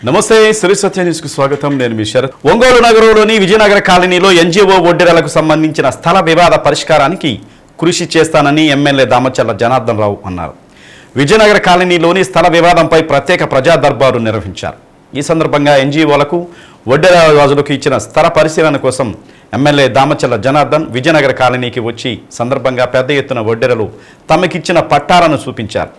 నమస్తే శ్రీ సత్య న్యూస్ కు స్వాగతం. నేను మీ శరత్. ఒంగోలు నగరంలోని విజయనగర కాలనీలో ఎన్జిఓ ఒడ్డెరలకు సంబంధించిన స్థల వివాద పరిష్కారానికి కృషి చేస్తానని ఎమ్మెల్యే దామచర్ల జనార్దన్ రావు అన్నారు. విజయనగర కాలనీలోని స్థల వివాదంపై ప్రత్యేక ప్రజా దర్బారు నిర్వహించారు. ఈ సందర్భంగా ఎన్జిఓలకు ఒడ్డెర రాజులకు ఇచ్చిన స్థల పరిశీలన కోసం ఎమ్మెల్యే దామచర్ల జనార్దన్ విజయనగర కాలనీకి వచ్చి సందర్భంగా పెద్ద ఎత్తున ఒడ్డెరలు తమకిచ్చిన పట్టాలను చూపించారు.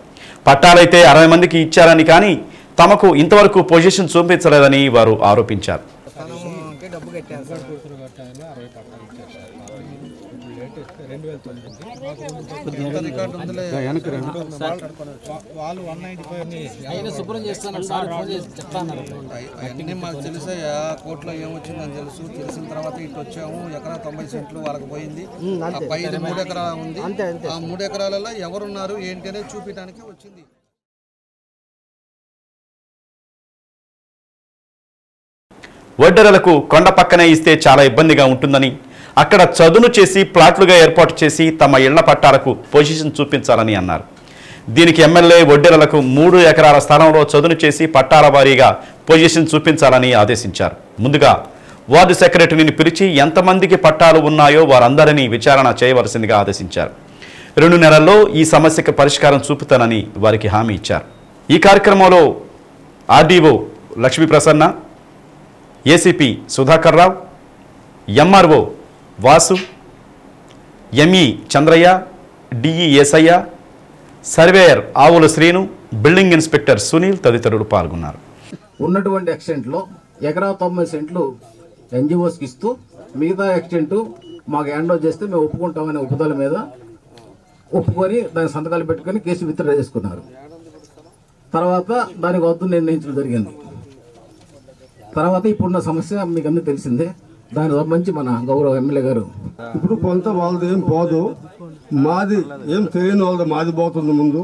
పట్టాలైతే 60 మందికి ఇచ్చారని కానీ తమకు ఇంతవరకు పొజిషన్ చూపించలేదని వారు ఆరోపించారు. అవన్నీ మాకు తెలుసయ్యా, కోర్టులో ఏమొచ్చిందని తెలిసిన తర్వాత ఇటు వచ్చాము. ఎకరా 90 సెంట్లు వాళ్ళకి పోయింది. పైది 3 ఎకరాలు ఉంది. ఆ 3 ఎకరాలలో ఎవరున్నారు ఏంటి అనేది చూపించడానికి వచ్చింది. ఒడ్డెరలకు కొండ పక్కనే ఇస్తే చాలా ఇబ్బందిగా ఉంటుందని, అక్కడ చదును చేసి ప్లాట్లుగా ఏర్పాటు చేసి తమ ఇళ్ల పట్టాలకు పొజిషన్ చూపించాలని అన్నారు. దీనికి ఎమ్మెల్యే ఒడ్డెరలకు 3 ఎకరాల స్థలంలో చదును చేసి పట్టాల వారీగా పొజిషన్ చూపించాలని ఆదేశించారు. ముందుగా వార్డు సెక్రటరీని పిలిచి ఎంతమందికి పట్టాలు ఉన్నాయో వారందరినీ విచారణ చేయవలసిందిగా ఆదేశించారు. 2 నెలల్లో ఈ సమస్యకు పరిష్కారం చూపుతానని వారికి హామీ ఇచ్చారు. ఈ కార్యక్రమంలో RDO Lakshmi Prasanna, ACP Sudhakar Rao, MRO Vasu, ME Chandraiah, DE Esayya, surveyor Avula Srinu, building inspector Sunil తదితరులు పాల్గొన్నారు. ఉన్నటువంటి ఎక్స్టెంట్లో ఎకరా 90 సెంట్లు ఎన్జిఓస్కి ఇస్తూ మిగతా ఎక్స్టెంట్ మాకు హ్యాండ్ ఓవర్ చేస్తే మేము ఒప్పుకుంటామనే ఒప్పుదల మీద ఒప్పుకొని దాని సంతకాలు పెట్టుకొని కేసు విత్డ్రా చేసుకున్నారు. తర్వాత దానికి వద్దు నిర్ణయించడం జరిగింది. తర్వాత ఇప్పుడున్న సమస్య మీకు అందరూ తెలిసిందే. దాని సంబంధించి మన గౌరవ ఎమ్మెల్యే గారు ఇప్పుడు కొంత వాళ్ళది ఏం పోదు, మాది ఏం తెలియని వాళ్ళది మాది పోతుంది. ముందు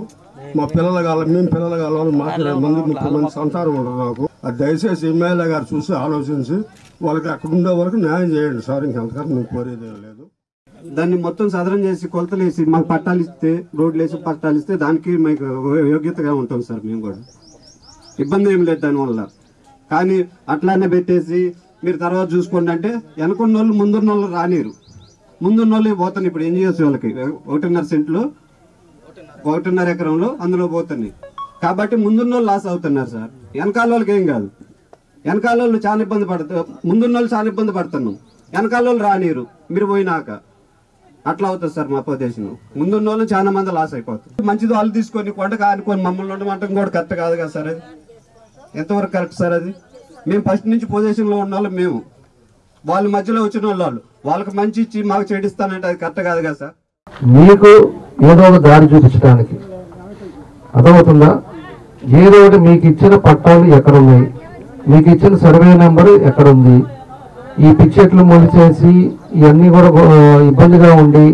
మా పిల్లలు కావాలి, మేము పిల్లలు కావాలి. మాకు 30 మంది సంతానం ఉండదు. నాకు అది దయచేసి ఎమ్మెల్యే గారు చూసి ఆలోచించి వాళ్ళకి అక్కడ ఉండే వరకు న్యాయం చేయండి సార్. ఇంకెంతకన్నా మేము కోరేది లేదు. దాన్ని మొత్తం సదరం చేసి కొలతలు వేసి మాకు పట్టాలు ఇస్తే, రోడ్లు వేసి పట్టాలు ఇస్తే దానికి మీకు యోగ్యతగా ఉంటాం సార్. మేము కూడా ఇబ్బంది ఏం లేదు దానివల్ల. కానీ అట్లానే పెట్టేసి మీరు తర్వాత చూసుకోండి అంటే వెనుకున్న వాళ్ళు ముందున్న వాళ్ళు రానిరు. ముందున్న వాళ్ళు పోతాను. ఇప్పుడు ఎన్జిఓస్ వాళ్ళకి 1.5 సెంట్లు 1.5 ఎకరంలో అందులో పోతున్నాయి కాబట్టి ముందున్న వాళ్ళు లాస్ అవుతున్నారు సార్. వెనకాల వాళ్ళకి ఏం కాదు. వెనకాల వాళ్ళు చాలా ఇబ్బంది పడతారు. ముందున్న వాళ్ళు చాలా ఇబ్బంది పడుతున్నాం. వెనకాల వాళ్ళు రానిరు మీరు పోయినాక. అట్లా అవుతుంది సార్ మా పొజిషన్. ముందున్న వాళ్ళు చాలా మంది లాస్ అయిపోతారు. మంచిది వాళ్ళు తీసుకొని కొండకు ఆనుకొని మమ్మల్ని ఉండమంటాం కూడా కరెక్ట్ కాదు కదా సార్. అది ఎంతవరకు కరెక్ట్ సార్? అది మేము ఫస్ట్ నుంచి పొజిషన్లో ఉన్న వాళ్ళు, మేము వాళ్ళ మధ్యలో వచ్చిన వాళ్ళు వాళ్ళకి మంచి ఇచ్చి మాకు చెడిస్తానంటే అది కరెక్ట్ కాదు కదా సార్. మీకు ఏదో ఒక దారి చూపించడానికి అర్థమవుతుందా? ఏదో ఒకటి మీకు ఇచ్చిన పట్టాలు ఎక్కడున్నాయి, మీకు ఇచ్చిన సర్వే నెంబర్ ఎక్కడుంది, ఈ పిచ్చెట్లు మొలిచేసి ఇవన్నీ కూడా ఇబ్బందిగా ఉండి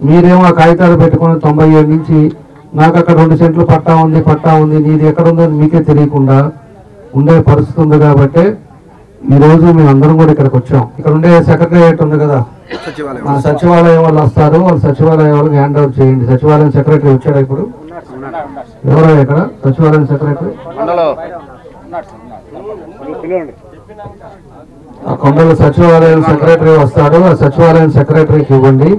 మీరేమో ఆ కాగితాలు పెట్టుకుని 97 నుంచి నాకు అక్కడ 2 సెంట్లు పట్టా ఉంది నీది ఎక్కడుందో మీకే తెలియకుండా ఉండే పరిస్థితి ఉంది. కాబట్టి ఈరోజు మేము అందరం కూడా ఇక్కడికి వచ్చాం. ఇక్కడ ఉండే సెక్రటరియట్ ఉంది కదా, ఆ సచివాలయం వాళ్ళు వస్తారు. వాళ్ళు సచివాలయం వాళ్ళకి హ్యాండ్ ఓవర్ చేయండి. సచివాలయం సెక్రటరీ వచ్చాడు ఇప్పుడు. ఎవరో ఇక్కడ సచివాలయం సెక్రటరీ ఆ కొండల సచివాలయం సెక్రటరీ వస్తాడు. ఆ సచివాలయం సెక్రటరీకి ఇవ్వండి.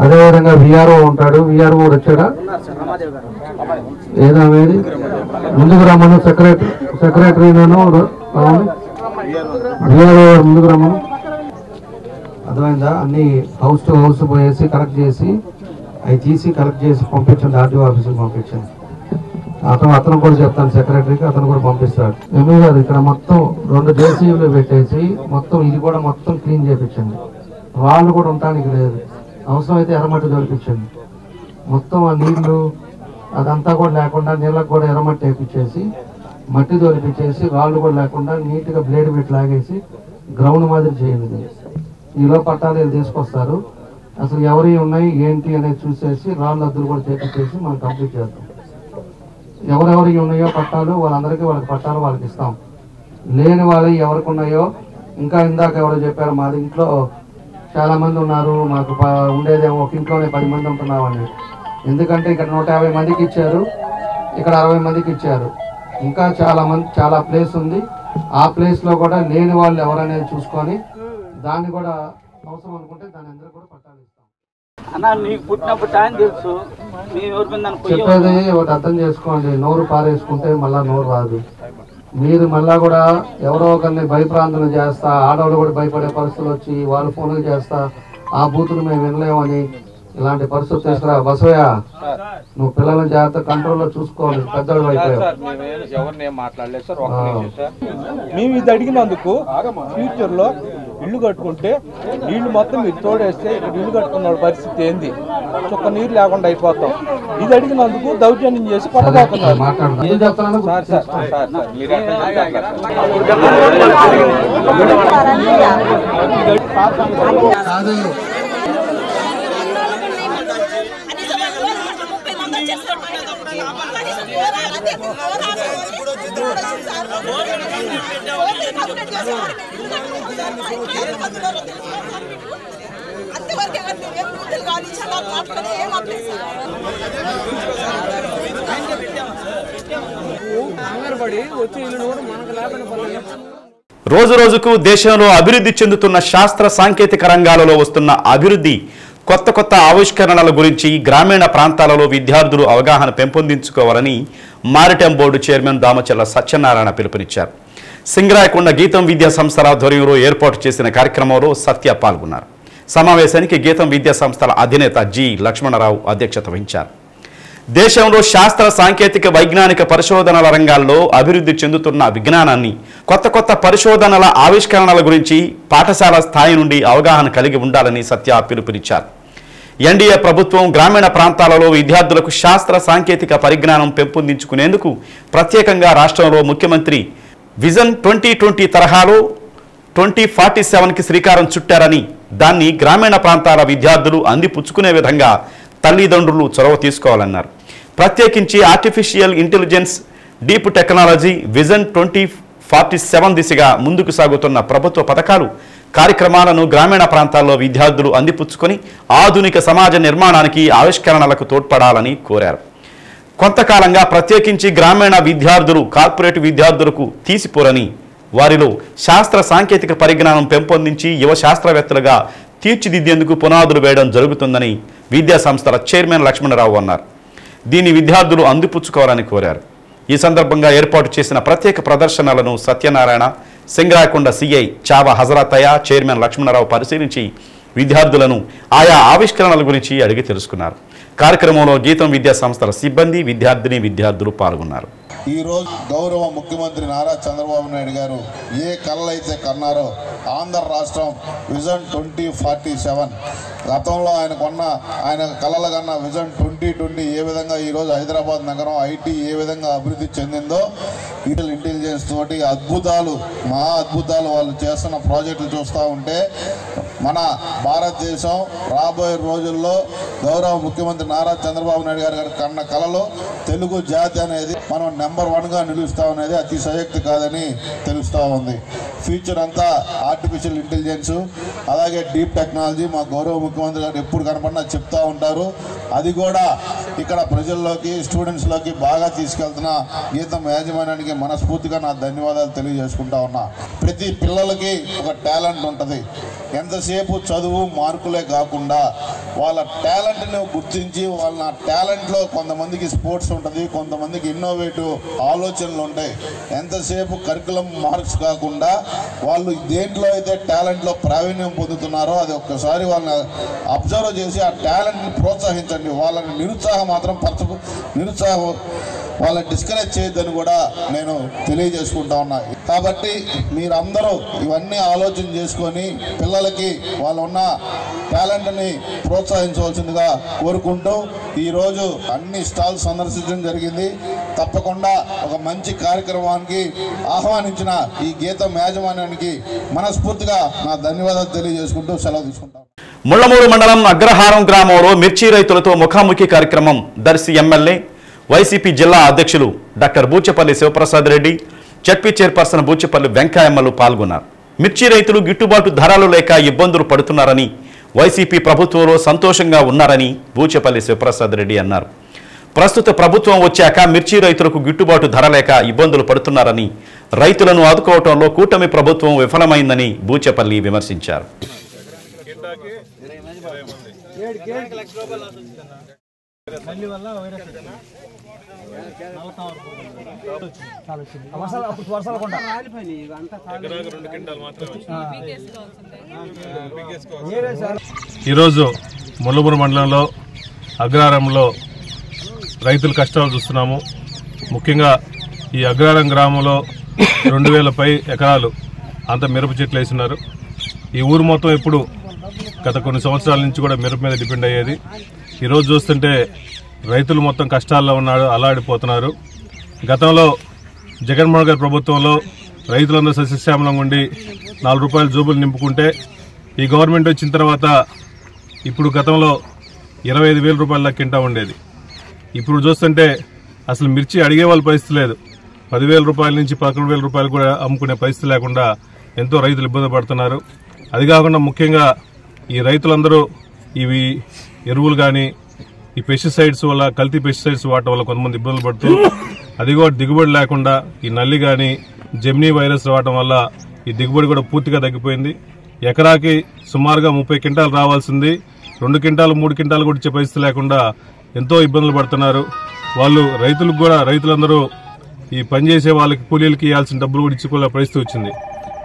అదేవిధంగా విఆర్ఓ ఉంటాడు. విఆర్ఓ వచ్చాడా? ఏదా మీది ముందుకు రమ్మను. సెక్రటరీ విఆర్ఓ ముందుకు రమ్మను. అర్థమైందా? అన్ని హౌస్ టు హౌస్ పోయేసి కలెక్ట్ చేసి అవి తీసి కలెక్ట్ చేసి పంపించండి. ఆర్డీఓ ఆఫీస్కి పంపించండి. అతను కూడా చెప్తాను సెక్రటరీకి, అతను కూడా పంపిస్తాడు. ఏమీ కాదు. ఇక్కడ మొత్తం 2 జేసీబీలు పెట్టేసి మొత్తం ఇది కూడా మొత్తం క్లీన్ చేయించండి. వాళ్ళు కూడా ఉండటానికి లేదు. అవసరమైతే ఎర్రమట్టి దొరికించండి. మొత్తం ఆ నీళ్లు అదంతా కూడా లేకుండా నీళ్ళకు కూడా ఎర్రమట్టి వేపించేసి మట్టి దొరికించేసి రాళ్ళు కూడా లేకుండా నీట్గా బ్లేడ్ పెట్టి లాగేసి గ్రౌండ్ మాదిరి చేయండి. ఈలో పట్టాలు వీళ్ళు తీసుకొస్తారు. అసలు ఎవరి ఉన్నాయి ఏంటి అనేది చూసేసి రాళ్ళు అద్దులు కూడా చేపించేసి మనం కంప్లీట్ చేద్దాం. ఎవరెవరికి ఉన్నాయో పట్టాలు వాళ్ళందరికీ వాళ్ళకి పట్టాలు వాళ్ళకి ఇస్తాం. లేని వాళ్ళు ఎవరికి ఉన్నాయో ఇంకా ఇందాక ఎవరో చెప్పారు మాది ఇంట్లో చాలా మంది ఉన్నారు, మాకు ఉండేదేమో ఒక ఇంట్లోనే 10 మంది ఉంటున్నామని. ఎందుకంటే ఇక్కడ 150 మందికి ఇచ్చారు, ఇక్కడ 60 మందికి ఇచ్చారు. ఇంకా చాలా ప్లేస్ ఉంది. ఆ ప్లేస్లో కూడా లేని వాళ్ళు ఎవరనేది చూసుకొని దాన్ని కూడా అవసరం అనుకుంటే దాని అందరూ కూడా పట్టాలు ఇస్తాం. చెప్పేది ఒకటి అర్థం చేసుకోండి, నోరు పారేసుకుంటే మళ్ళా నోరు రాదు. మీరు మళ్ళా కూడా ఎవరో ఒకరిని భయప్రాంతం చేస్తా, ఆడవాళ్ళు కూడా భయపడే పరిస్థితులు వచ్చి వాళ్ళు ఫోన్లు చేస్తా ఆ బూతులు మేము వినలేమని ఇలాంటి పరిస్థితి తీసుకురా. బసవయ్య, నువ్వు పిల్లలను జాగ్రత్త కంట్రోల్లో చూసుకోవాలి. పెద్దవాళ్ళు అయిపోయావు. మేము ఇది అడిగినందుకు ఫ్యూచర్ లో ఇల్లు కట్టుకుంటే నీళ్లు మొత్తం మీరు తోడేస్తే ఇల్లు కట్టుకున్న పరిస్థితి ఏంది? చుక్క నీరు లేకుండా అయిపోతాం. ఇది అడిగినందుకు దౌర్జన్యం చేసి పట్టబోతున్నారు. రోజు రోజుకు దేశంలో అభివృద్ధి చెందుతున్న శాస్త్ర సాంకేతిక రంగాలలో వస్తున్న అభివృద్ధి, కొత్త కొత్త ఆవిష్కరణల గురించి గ్రామీణ ప్రాంతాలలో విద్యార్థులు అవగాహన పెంపొందించుకోవాలని maritime board chairman Damacharla Satyanarayana పిలుపునిచ్చారు. సింగరాయకొండ గీతం విద్యా సంస్థల ఆధ్వర్యంలో ఏర్పాటు చేసిన కార్యక్రమంలో సత్య పాల్గొన్నారు. సమావేశానికి గీతం విద్యా సంస్థల అధినేత జి లక్ష్మణరావు అధ్యక్షత వహించారు. దేశంలో శాస్త్ర సాంకేతిక వైజ్ఞానిక పరిశోధనల రంగాల్లో అభివృద్ధి చెందుతున్న విజ్ఞానాన్ని, కొత్త కొత్త పరిశోధనల ఆవిష్కరణల గురించి పాఠశాల స్థాయి నుండి అవగాహన కలిగి ఉండాలని సత్య పిలుపునిచ్చారు. ఎన్డీఏ ప్రభుత్వం గ్రామీణ ప్రాంతాలలో విద్యార్థులకు శాస్త్ర సాంకేతిక పరిజ్ఞానం పెంపొందించుకునేందుకు ప్రత్యేకంగా రాష్ట్రంలో ముఖ్యమంత్రి విజన్ 2020 తరహాలో 2047కి శ్రీకారం చుట్టారని, దాన్ని గ్రామీణ ప్రాంతాల విద్యార్థులు అందిపుచ్చుకునే విధంగా తల్లిదండ్రులు చొరవ తీసుకోవాలన్నారు. ప్రత్యేకించి artificial intelligence, deep technology, vision 2047 దిశగా ముందుకు సాగుతున్న ప్రభుత్వ పథకాలు, కార్యక్రమాలను గ్రామీణ ప్రాంతాల్లో విద్యార్థులు అందిపుచ్చుకొని ఆధునిక సమాజ నిర్మాణానికి, ఆవిష్కరణలకు తోడ్పడాలని కోరారు. కొంతకాలంగా ప్రత్యేకించి గ్రామీణ విద్యార్థులు కార్పొరేట్ విద్యార్థులకు తీసిపోరని, వారిలో శాస్త్ర సాంకేతిక పరిజ్ఞానం పెంపొందించి యువ శాస్త్రవేత్తలుగా తీర్చిదిద్దేందుకు పునాదులు వేయడం జరుగుతుందని విద్యా సంస్థల చైర్మన్ లక్ష్మణరావు అన్నారు. దీన్ని విద్యార్థులు అందిపుచ్చుకోవాలని కోరారు. ఈ సందర్భంగా ఏర్పాటు చేసిన ప్రత్యేక ప్రదర్శనలను సత్యనారాయణ, సింగరాయకొండ సిఐ చావా హజరతయ్య, చైర్మన్ లక్ష్మణరావు పరిశీలించి విద్యార్థులను ఆయా ఆవిష్కరణల గురించి అడిగి తెలుసుకున్నారు. కార్యక్రమంలో గీతం విద్యా సంస్థల సిబ్బంది, విద్యార్థులు పాల్గొన్నారు. ఈరోజు గౌరవ ముఖ్యమంత్రి నారా చంద్రబాబు నాయుడు గారు ఏ కళలైతే కన్నారో ఆంధ్ర రాష్ట్రం విజన్ 2047 గతంలో ఆయన కళల కన్నా విజన్ 2020 ఏ విధంగా ఈరోజు హైదరాబాద్ నగరం ఐటీ ఏ విధంగా అభివృద్ధి చెందిందో ఇంటెలిజెన్స్ తోటి మహా అద్భుతాలు వాళ్ళు చేస్తున్న ప్రాజెక్టులు చూస్తూ ఉంటే మన భారతదేశం రాబోయే రోజుల్లో గౌరవ ముఖ్యమంత్రి నారా చంద్రబాబు నాయుడు గారు కన్న కళలో తెలుగు జాతి అనేది మనం నెంబర్ 1గా నిలుస్తామనేది అతిశయోక్తి కాదని తెలుస్తూ ఉంది. ఫ్యూచర్ అంతా ఆర్టిఫిషియల్ ఇంటెలిజెన్స్, అలాగే డీప్ టెక్నాలజీ మా గౌరవ ముఖ్యమంత్రి గారు ఎప్పుడు కనపడినా చెప్తూ ఉంటారు. అది కూడా ఇక్కడ ప్రజల్లోకి, స్టూడెంట్స్లోకి బాగా తీసుకెళ్తున్న గీతం యాజమాన్యానికి మనస్ఫూర్తిగా నా ధన్యవాదాలు తెలియజేసుకుంటా ఉన్నా. ప్రతి పిల్లలకి ఒక టాలెంట్ ఉంటుంది. ఎంతసేపు చదువు మార్కులే కాకుండా వాళ్ళ టాలెంట్ని గుర్తించి వాళ్ళ టాలెంట్లో కొంతమందికి స్పోర్ట్స్ ఉంటుంది, కొంతమందికి ఇన్నోవేటివ్ ఆలోచనలు ఉంటాయి. ఎంతసేపు కరికులం మార్క్స్ కాకుండా వాళ్ళు దేంట్లో అయితే టాలెంట్లో ప్రావీణ్యం పొందుతున్నారో అది ఒక్కసారి వాళ్ళని అబ్జర్వ్ చేసి ఆ టాలెంట్ని ప్రోత్సహించండి. వాళ్ళని వాళ్ళని డిస్కరేజ్ చేయొద్దని కూడా నేను తెలియజేసుకుంటా ఉన్నా. కాబట్టి మీరందరూ ఇవన్నీ ఆలోచన చేసుకొని పిల్లలకి వాళ్ళు ఉన్న టాలెంట్ని ప్రోత్సహించవలసిందిగా కోరుకుంటూ ఈరోజు అన్ని స్టాల్స్ సందర్శించడం జరిగింది. తప్పకుండా ఒక మంచి కార్యక్రమానికి ఆహ్వానించిన ఈ గీతం యాజమాన్యానికి మనస్ఫూర్తిగా నా ధన్యవాదాలు తెలియజేసుకుంటూ సెలవు తీసుకుంటాం. ముళ్లమూరు మండలం అగ్రహారం గ్రామంలో మిర్చి రైతులతో ముఖాముఖి కార్యక్రమం దర్శి ఎమ్మెల్యే, వైసీపీ జిల్లా అధ్యక్షులు doctor Bucheppalli Shivaprasad Reddy, ZP chairperson Bucheppalli వెంకయ్యమ్మలు పాల్గొన్నారు. మిర్చి రైతులు గిట్టుబాటు ధరలు లేక ఇబ్బందులు పడుతున్నారని, వైసీపీ ప్రభుత్వంలో సంతోషంగా ఉన్నారని బూచెపల్లి శివప్రసాద్ రెడ్డి అన్నారు. ప్రస్తుత ప్రభుత్వం వచ్చాక మిర్చి రైతులకు గిట్టుబాటు ధర లేక ఇబ్బందులు పడుతున్నారని, రైతులను ఆదుకోవటంలో కూటమి ప్రభుత్వం విఫలమైందని బూచేపల్లి విమర్శించారు. ఈరోజు ముల్లబూరు మండలంలో అగ్రహారంలో రైతుల కష్టాలు చూస్తున్నాము. ముఖ్యంగా ఈ అగ్రహారం గ్రామంలో 2000 పై ఎకరాలు అంత మిరప చెట్లు వేస్తున్నారు. ఈ ఊరు మొత్తం ఇప్పుడు గత కొన్ని సంవత్సరాల నుంచి కూడా మిరప మీద డిపెండ్ అయ్యేది. ఈరోజు చూస్తుంటే రైతులు మొత్తం కష్టాల్లో ఉన్నారు, అల్లాడిపోతున్నారు. గతంలో జగన్మోహన్ గారి ప్రభుత్వంలో రైతులందరూ సస్యశ్యామలంగా ఉండి 4 రూపాయల జోబులు నింపుకుంటే, ఈ గవర్నమెంట్ వచ్చిన తర్వాత ఇప్పుడు గతంలో 25,000 రూపాయల కింటా ఉండేది. ఇప్పుడు చూస్తుంటే అసలు మిర్చి అడిగే వాళ్ళ పరిస్థితి లేదు. 10,000 రూపాయల నుంచి 11,000 రూపాయలు కూడా అమ్ముకునే పరిస్థితి లేకుండా ఎంతో రైతులు ఇబ్బంది పడుతున్నారు. అది కాకుండా ముఖ్యంగా ఈ రైతులందరూ ఇవి ఎరువులు కానీ ఈ పెస్టిసైడ్స్ వల్ల, కల్తీ పెస్టిసైడ్స్ వాడటం వల్ల కొంతమంది ఇబ్బందులు పడుతూ, అది కూడా దిగుబడి లేకుండా ఈ నల్లి కానీ జెమినీ వైరస్ రావడం వల్ల ఈ దిగుబడి కూడా పూర్తిగా తగ్గిపోయింది. ఎకరాకి సుమారుగా 30 క్వింటాలు రావాల్సింది 2 క్వింటాలు 3 క్వింటాలు కూడా ఇచ్చే పరిస్థితి లేకుండా ఎంతో ఇబ్బందులు పడుతున్నారు. వాళ్ళు రైతులకు కూడా, రైతులందరూ ఈ పనిచేసే వాళ్ళకి కూలీలకి ఇవ్వాల్సిన డబ్బులు కూడా ఇచ్చుకోలే పరిస్థితి వచ్చింది.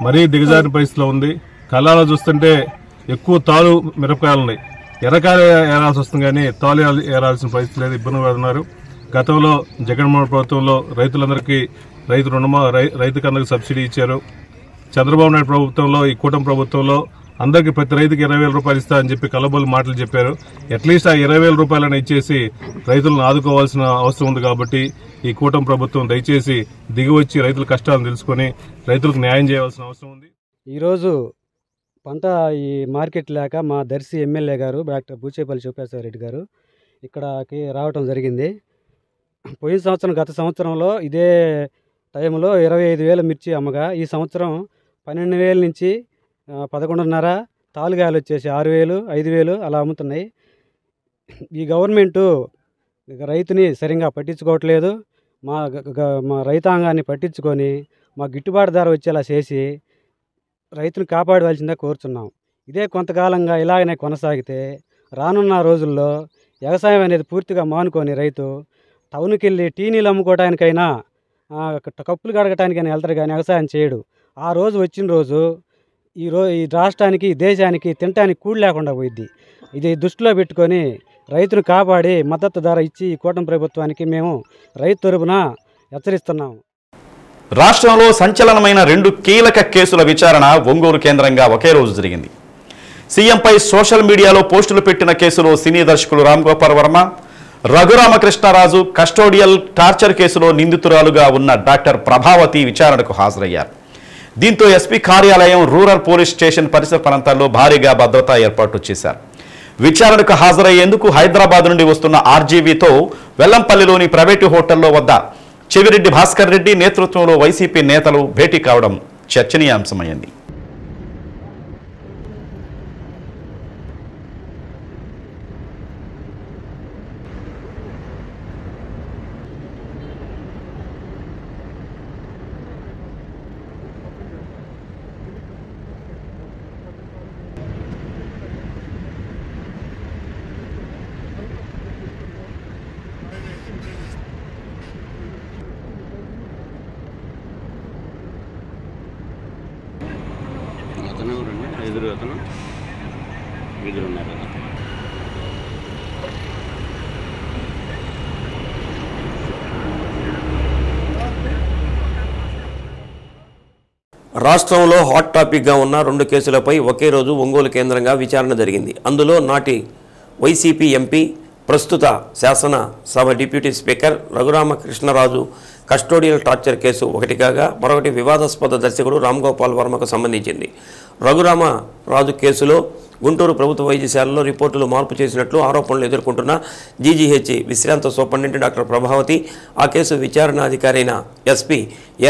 మరీ దిగజారిన పరిస్థితిలో ఉంది. కళ్ళాలో చూస్తుంటే ఎక్కువ తాలు మిరపకాయలు ఉన్నాయి. ఎర్రకాయలు ఏరాల్సి వస్తుంది కానీ తాలు ఏరాల్సిన పరిస్థితి లేదు, ఇబ్బంది పడుతున్నారు. గతంలో జగన్మోహన్ ప్రభుత్వంలో రైతులందరికీ రైతుకి అందరికీ సబ్సిడీ ఇచ్చారు. చంద్రబాబు నాయుడు ప్రభుత్వంలో, ఈ కూటమి ప్రభుత్వంలో అందరికీ ప్రతి రైతుకి 20,000 రూపాయలు ఇస్తా అని చెప్పి కలబోలు మాటలు చెప్పారు. అట్లీస్ట్ ఆ 20,000 రూపాయలను ఇచ్చేసి రైతులను ఆదుకోవాల్సిన అవసరం ఉంది. కాబట్టి ఈ కూటమి ప్రభుత్వం దయచేసి దిగివచ్చి రైతుల కష్టాలను తెలుసుకుని రైతులకు న్యాయం చేయవలసిన అవసరం ఉంది. ఈరోజు పంట ఈ మార్కెట్ లేక మా దర్శి ఎమ్మెల్యే గారు డాక్టర్ బూచేపల్లి శివప్రసాద్ రెడ్డి గారు ఇక్కడికి రావటం జరిగింది. పోయిన సంవత్సరం, గత సంవత్సరంలో ఇదే టైంలో 25,000 మిర్చి అమ్మగా, ఈ సంవత్సరం 12,000 నుంచి 11,500, తాలుగాయలు వచ్చేసి 6,000, 5,000 అలా అమ్ముతున్నాయి. ఈ గవర్నమెంటు రైతుని సరిగ్గా పట్టించుకోవట్లేదు. మా రైతాంగాన్ని పట్టించుకొని మా గిట్టుబాటు ధర వచ్చేలా చేసి రైతుని కాపాడవలసిందే కోరుతున్నాం. ఇదే కొంతకాలంగా ఇలాగనే కొనసాగితే రానున్న రోజుల్లో వ్యవసాయం అనేది పూర్తిగా మానుకొని రైతు టౌన్కి వెళ్ళి టీనీలు అమ్ముకోవడానికైనా, కప్పులు కడగటానికైనా వెళ్తారు కానీ వ్యవసాయం చేయడు. ఆ రోజు వచ్చిన రోజు ఈ రాష్ట్రానికి, ఈ దేశానికి తినటానికి కూడి లేకుండా పోయిద్ది. ఇది దృష్టిలో పెట్టుకొని రైతును కాపాడి మద్దతు ధర ఇచ్చి ఈ కూటమి ప్రభుత్వానికి మేము రైతు తరపున హెచ్చరిస్తున్నాము. రాష్ట్రంలో సంచలనమైన 2 కీలక కేసుల విచారణ ఒంగోలు కేంద్రంగా ఒకే రోజు జరిగింది. సీఎంపై సోషల్ మీడియాలో పోస్టులు పెట్టిన కేసులో సినీ దర్శకులు రామ్ గోపాల్ వర్మ, రఘురామకృష్ణరాజు కస్టోడియల్ టార్చర్ కేసులో నిందితురాలుగా ఉన్న డాక్టర్ ప్రభావతి విచారణకు హాజరయ్యారు. దీంతో ఎస్పీ కార్యాలయం, రూరల్ పోలీస్ స్టేషన్ పరిసర ప్రాంతాల్లో భారీగా భద్రతా ఏర్పాట్లు చేశారు. విచారణకు హాజరయ్యేందుకు హైదరాబాద్ నుండి వస్తున్న ఆర్జీవీతో వెల్లంపల్లిలోని ప్రైవేటు హోటల్లో వద్ద చెవిరెడ్డి భాస్కర్ రెడ్డి నేతృత్వంలో వైసీపీ నేతలు భేటీ కావడం చర్చనీయాంశమైంది. రాష్ట్రంలో హాట్ టాపిక్గా ఉన్న 2 కేసులపై ఒకే రోజు ఒంగోలు కేంద్రంగా విచారణ జరిగింది. అందులో నాటి వైసీపీ ఎంపీ, ప్రస్తుత శాసనసభ deputy speaker Raghurama Krishna Raju custodial torture case ఒకటి కాగా, మరొకటి వివాదాస్పద దర్శకుడు రామ్ గోపాల్ వర్మకు సంబంధించింది. రఘురామరాజు కేసులో గుంటూరు ప్రభుత్వ వైద్యశాలలో రిపోర్టులు మార్పు చేసినట్లు ఆరోపణలు ఎదుర్కొంటున్న జీజీహెచ్ విశ్రాంత సూపరింటెండెంట్ డాక్టర్ ప్రభావతి ఆ కేసు విచారణాధికారి అయిన ఎస్పీ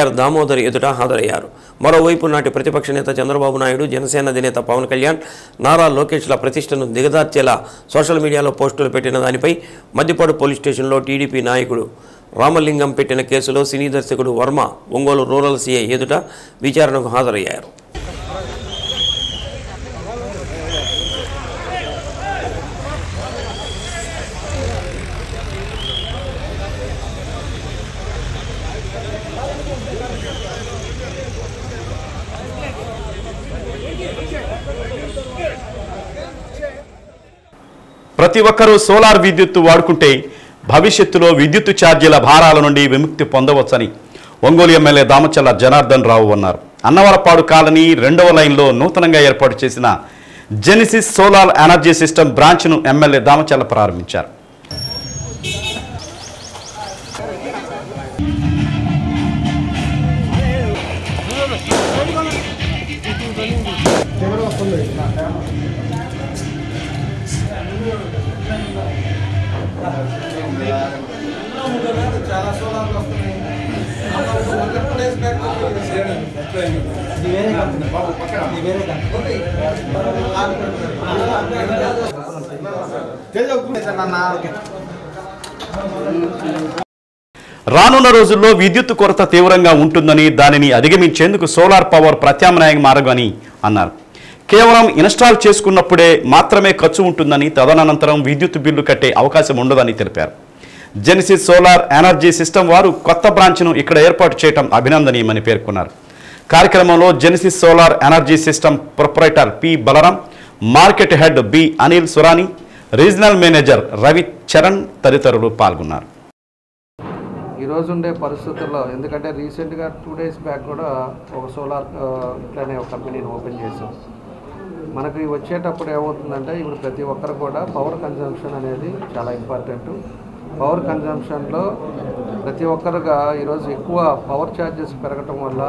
ఆర్ దామోదర్ ఎదుట హాజరయ్యారు. మరోవైపు నాటి ప్రతిపక్ష నేత చంద్రబాబు నాయుడు, జనసేన అధినేత పవన్ కళ్యాణ్, నారా లోకేష్ల ప్రతిష్టను దిగదార్చేలా సోషల్ మీడియాలో పోస్టులు పెట్టిన దానిపై మద్దిపాడు పోలీస్ స్టేషన్లో టీడీపీ నాయకుడు రామలింగం పెట్టిన కేసులో సినీ దర్శకుడు వర్మ ఒంగోలు రూరల్ సీఐ ఎదుట విచారణకు హాజరయ్యారు. ప్రతి ఒక్కరూ సోలార్ విద్యుత్తు వాడుకుంటే భవిష్యత్తులో విద్యుత్తు ఛార్జీల భారాల నుండి విముక్తి పొందవచ్చని ఒంగోలు ఎమ్మెల్యే దామచల్ల జనార్దన్ రావు అన్నారు. అన్నవరపాడు కాలనీ 2వ లైన్లో నూతనంగా ఏర్పాటు చేసిన జెనిసిస్ సోలార్ ఎనర్జీ సిస్టమ్ బ్రాంచ్ను ఎమ్మెల్యే దామచల్ల ప్రారంభించారు. రానున్న రోజుల్లో విద్యుత్ కొరత తీవ్రంగా ఉంటుందని, దానిని అధిగమించేందుకు సోలార్ పవర్ ప్రత్యామ్నాయ మార్గమని అన్నారు. కేవలం ఇన్స్టాల్ చేసుకున్నప్పుడే మాత్రమే ఖర్చు ఉంటుందని, తదనంతరం విద్యుత్ బిల్లు కట్టే అవకాశం ఉండదని తెలిపారు. జెనిసిస్ సోలార్ ఎనర్జీ సిస్టమ్ వారు కొత్త బ్రాంచ్ను ఇక్కడ ఏర్పాటు చేయడం అభినందనీయమని పేర్కొన్నారు. కార్యక్రమంలో Genesis solar energy system proprietor P Balaram, market head B Anil Surani, regional manager Ravi Charan తదితరులు పాల్గొన్నారు. ఈరోజు ఉండే పరిస్థితుల్లో, ఎందుకంటే రీసెంట్గా 2 days బ్యాక్ కూడా ఒక సోలార్ ఇట్లానే ఒక కంపెనీని ఓపెన్ చేసాం. మనకి వచ్చేటప్పుడు ఏమవుతుందంటే ఇప్పుడు ప్రతి ఒక్కరు కూడా పవర్ కన్జంప్షన్ అనేది చాలా ఇంపార్టెంట్. పవర్ కన్జంప్షన్లో ప్రతి ఒక్కరుగా ఈరోజు ఎక్కువ పవర్ ఛార్జెస్ పెరగటం వల్ల,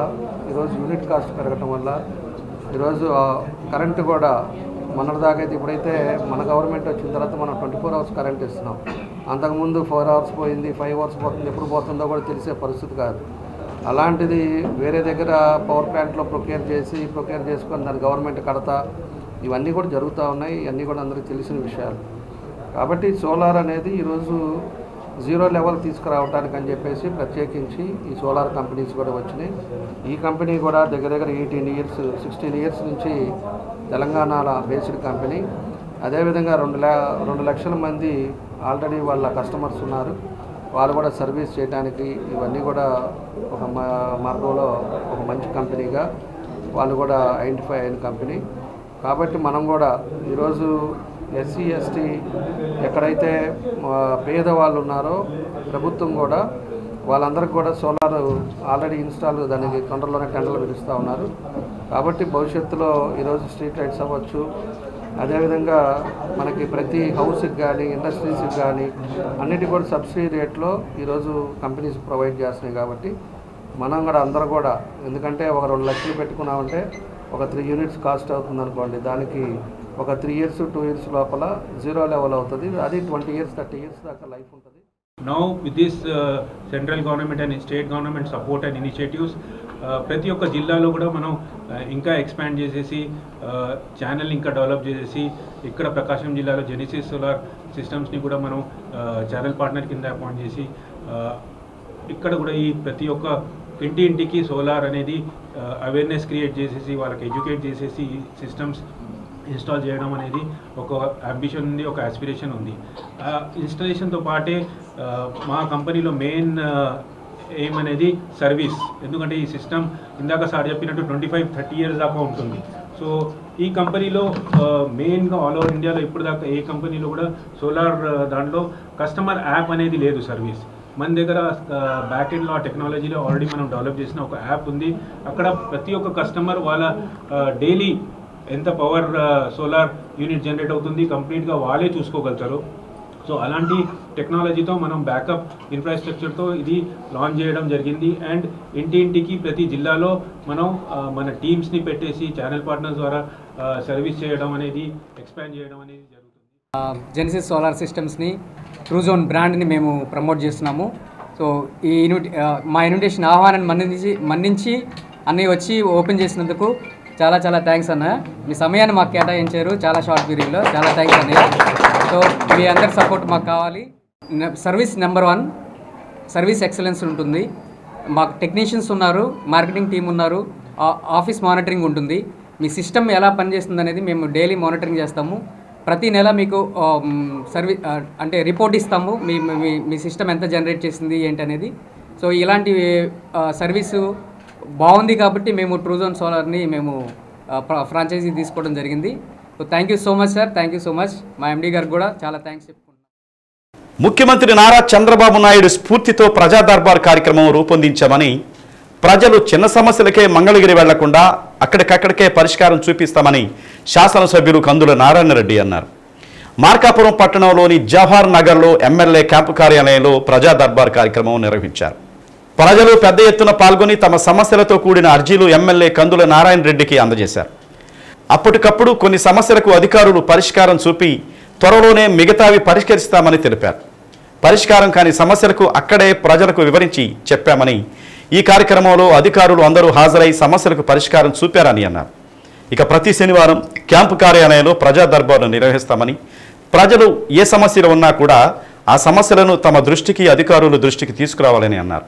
ఈరోజు యూనిట్ కాస్ట్ పెరగటం వల్ల, ఈరోజు కరెంటు కూడా మొన్నటిదాకా అయితే, ఇప్పుడైతే మన గవర్నమెంట్ వచ్చిన తర్వాత మనం 24 hours కరెంట్ ఇస్తున్నాం. అంతకుముందు 4 hours పోయింది, 5 hours పోతుంది, ఎప్పుడు పోతుందో కూడా తెలిసే పరిస్థితి కాదు. అలాంటిది వేరే దగ్గర పవర్ ప్లాంట్లో ప్రొక్యూర్ చేసుకొని దాని గవర్నమెంట్ కడతా, ఇవన్నీ కూడా జరుగుతూ ఉన్నాయి. ఇవన్నీ కూడా అందరికీ తెలిసిన విషయాలు. కాబట్టి సోలార్ అనేది ఈరోజు 0 లెవెల్ తీసుకురావడానికి అని చెప్పేసి ప్రత్యేకించి ఈ సోలార్ కంపెనీస్ కూడా వచ్చినాయి. ఈ కంపెనీ కూడా దగ్గర 16 years నుంచి తెలంగాణలో బేస్డ్ కంపెనీ. అదేవిధంగా 2 లక్షల మంది ఆల్రెడీ వాళ్ళ కస్టమర్స్ ఉన్నారు. వాళ్ళు కూడా సర్వీస్ చేయడానికి ఇవన్నీ కూడా ఒక మార్గంలో ఒక మంచి కంపెనీగా వాళ్ళు కూడా ఐడెంటిఫై అయిన కంపెనీ. కాబట్టి మనం కూడా ఈరోజు SC ST ఎక్కడైతే పేదవాళ్ళు ఉన్నారో ప్రభుత్వం కూడా వాళ్ళందరికీ కూడా సోలార్ ఆల్రెడీ ఇన్స్టాల్ దానికి తొందరలోనే టెండర్లు పిలుస్తూ ఉన్నారు. కాబట్టి భవిష్యత్తులో ఈరోజు స్ట్రీట్ లైట్స్ అవ్వచ్చు, అదేవిధంగా మనకి ప్రతి హౌస్కి కానీ ఇండస్ట్రీస్కి కానీ అన్నిటికీ కూడా సబ్సిడీ రేట్లో ఈరోజు కంపెనీస్ ప్రొవైడ్ చేస్తున్నాయి. కాబట్టి మనం కూడా అందరూ కూడా, ఎందుకంటే ఒక 2 లక్షలు పెట్టుకున్నామంటే ఒక 3 units కాస్ట్ అవుతుంది అనుకోండి, దానికి ఒక 3 years 2 years లోపల 0 లెవెల్ అవుతుంది. అది 20 years 30 years దాకా లైఫ్ ఉంటుంది. Now with this central government and state government support and initiatives, ప్రతి ఒక్క జిల్లాలో కూడా మనం ఇంకా ఎక్స్పాండ్ చేసేసి ఛానల్ ఇంకా డెవలప్ చేసేసి ఇక్కడ ప్రకాశం జిల్లాలో జెనిసిస్ సోలార్ సిస్టమ్స్ని కూడా మనం ఛానల్ పార్ట్నర్ కింద అపాయింట్ చేసి ఇక్కడ కూడా ఈ ప్రతి ఒక్క ఇంటికి సోలార్ అనేది అవేర్నెస్ క్రియేట్ చేసేసి వాళ్ళకి ఎడ్యుకేట్ చేసేసి సిస్టమ్స్ ఇన్స్టాల్ చేయడం అనేది ఒక అంబిషన్ ఉంది, ఒక ఆస్పిరేషన్ ఉంది. ఇన్స్టాలేషన్తో పాటే మా కంపెనీలో మెయిన్ ఎయిమ్ అనేది సర్వీస్. ఎందుకంటే ఈ సిస్టమ్ ఇందాక సార్ చెప్పినట్టు 25-30 years దాకా ఉంటుంది. సో ఈ కంపెనీలో మెయిన్గా ఆల్ ఓవర్ ఇండియాలో ఇప్పుడు దాకా ఏ కంపెనీలో కూడా సోలార్ దాంట్లో కస్టమర్ యాప్ అనేది లేదు. సర్వీస్ మన దగ్గర బ్యాక్ ఎండ్లో ఆ టెక్నాలజీలో ఆల్రెడీ మనం డెవలప్ చేసిన ఒక యాప్ ఉంది. అక్కడ ప్రతి ఒక్క కస్టమర్ వాళ్ళ డైలీ ఎంత పవర్ సోలార్ యూనిట్ జనరేట్ అవుతుంది కంప్లీట్గా వాళ్ళే చూసుకోగలుగుతారు. సో అలాంటి టెక్నాలజీతో మనం బ్యాకప్ ఇన్ఫ్రాస్ట్రక్చర్తో ఇది లాంచ్ చేయడం జరిగింది. అండ్ ఇంటింటికి ప్రతి జిల్లాలో మనం మన టీమ్స్ని పెట్టేసి ఛానల్ పార్ట్నర్స్ ద్వారా సర్వీస్ చేయడం అనేది ఎక్స్పాండ్ చేయడం అనేది జరుగుతుంది. జెనిసిస్ సోలార్ సిస్టమ్స్ని ట్రూజోన్ బ్రాండ్ని మేము ప్రమోట్ చేస్తున్నాము. సో ఈ మా ఇన్విటేషన్ ఆహ్వానాన్ని మన్నించి అన్నయ్య వచ్చి ఓపెన్ చేసినందుకు చాలా చాలా థ్యాంక్స్ అన్నయ్య. మీ సమయాన్ని మాకు కేటాయించారు చాలా షార్ట్ పీరియడ్లో. చాలా థ్యాంక్స్ అన్నయ్య. సో మీ అందరి సపోర్ట్ మాకు కావాలి. సర్వీస్ నెంబర్ 1 సర్వీస్ ఎక్సలెన్స్ ఉంటుంది. మాకు టెక్నీషియన్స్ ఉన్నారు, మార్కెటింగ్ టీం ఉన్నారు, ఆఫీస్ మానిటరింగ్ ఉంటుంది. మీ సిస్టమ్ ఎలా పనిచేస్తుంది అనేది మేము డైలీ మానిటరింగ్ చేస్తాము. ప్రతి నెల మీకు అంటే రిపోర్ట్ ఇస్తాము, మీ సిస్టమ్ ఎంత జనరేట్ చేసింది ఏంటి అనేది. సో ఇలాంటి సర్వీసు బాగుంది కాబట్టి మేము ట్రూజోన్ సోలార్ని మేము ఫ్రాంచైజీ తీసుకోవడం జరిగింది. So thank you so much sir, thank you so much. మా ఎండీ గారికి కూడా చాలా థ్యాంక్స్ చెప్పుకుంటున్నాను. ముఖ్యమంత్రి నారా చంద్రబాబు నాయుడు స్ఫూర్తితో ప్రజా దర్బార్ కార్యక్రమం రూపొందించామని, ప్రజలు చిన్న సమస్యలకే మంగళగిరి వెళ్లకుండా అక్కడికక్కడికే పరిష్కారం చూపిస్తామని శాసనసభ్యులు కందుల నారాయణ రెడ్డి అన్నారు. మార్కాపురం పట్టణంలోని జవహర్ నగర్లో ఎమ్మెల్యే క్యాంపు కార్యాలయంలో ప్రజా దర్బార్ కార్యక్రమం నిర్వహించారు. ప్రజలు పెద్ద ఎత్తున పాల్గొని తమ సమస్యలతో కూడిన అర్జీలు ఎమ్మెల్యే కందుల నారాయణ రెడ్డికి అందజేశారు. అప్పటికప్పుడు కొన్ని సమస్యలకు అధికారులు పరిష్కారం చూపి త్వరలోనే మిగతావి పరిష్కరిస్తామని తెలిపారు. పరిష్కారం కాని సమస్యలకు అక్కడే ప్రజలకు వివరించి చెప్పామని, ఈ కార్యక్రమంలో అధికారులు అందరూ హాజరై సమస్యలకు పరిష్కారం చూపారని అన్నారు. ఇక ప్రతి శనివారం క్యాంపు కార్యాలయంలో ప్రజా దర్బార్ను నిర్వహిస్తామని, ప్రజలు ఏ సమస్యలు ఉన్నా కూడా ఆ సమస్యలను తమ దృష్టికి అధికారుల దృష్టికి తీసుకురావాలని అన్నారు.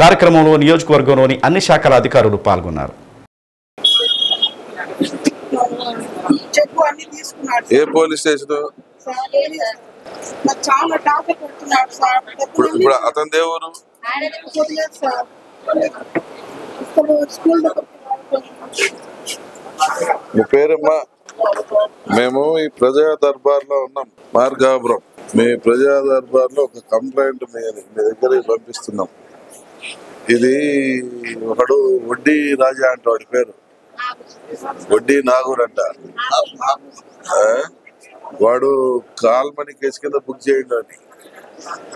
కార్యక్రమంలో నియోజకవర్గంలోని అన్ని శాఖల అధికారులు పాల్గొన్నారు. ఏ పోలీస్ స్టేషన్ ఇప్పుడు అతని దేవుడు మీ పేరమ్మా? మేము ఈ ప్రజా దర్బార్ లో ఉన్నాం, మార్గాపురం. మీ ప్రజా దర్బార్ లో ఒక కంప్లైంట్ మీ దగ్గర పంపిస్తున్నాం. ఇది ఒకడు వడ్డీ రాజా అంట, వాడి పేరు వడ్డీ నాగూర్ అంట. వాడు కాల్మనీ కేసు కింద బుక్ చేయండి అని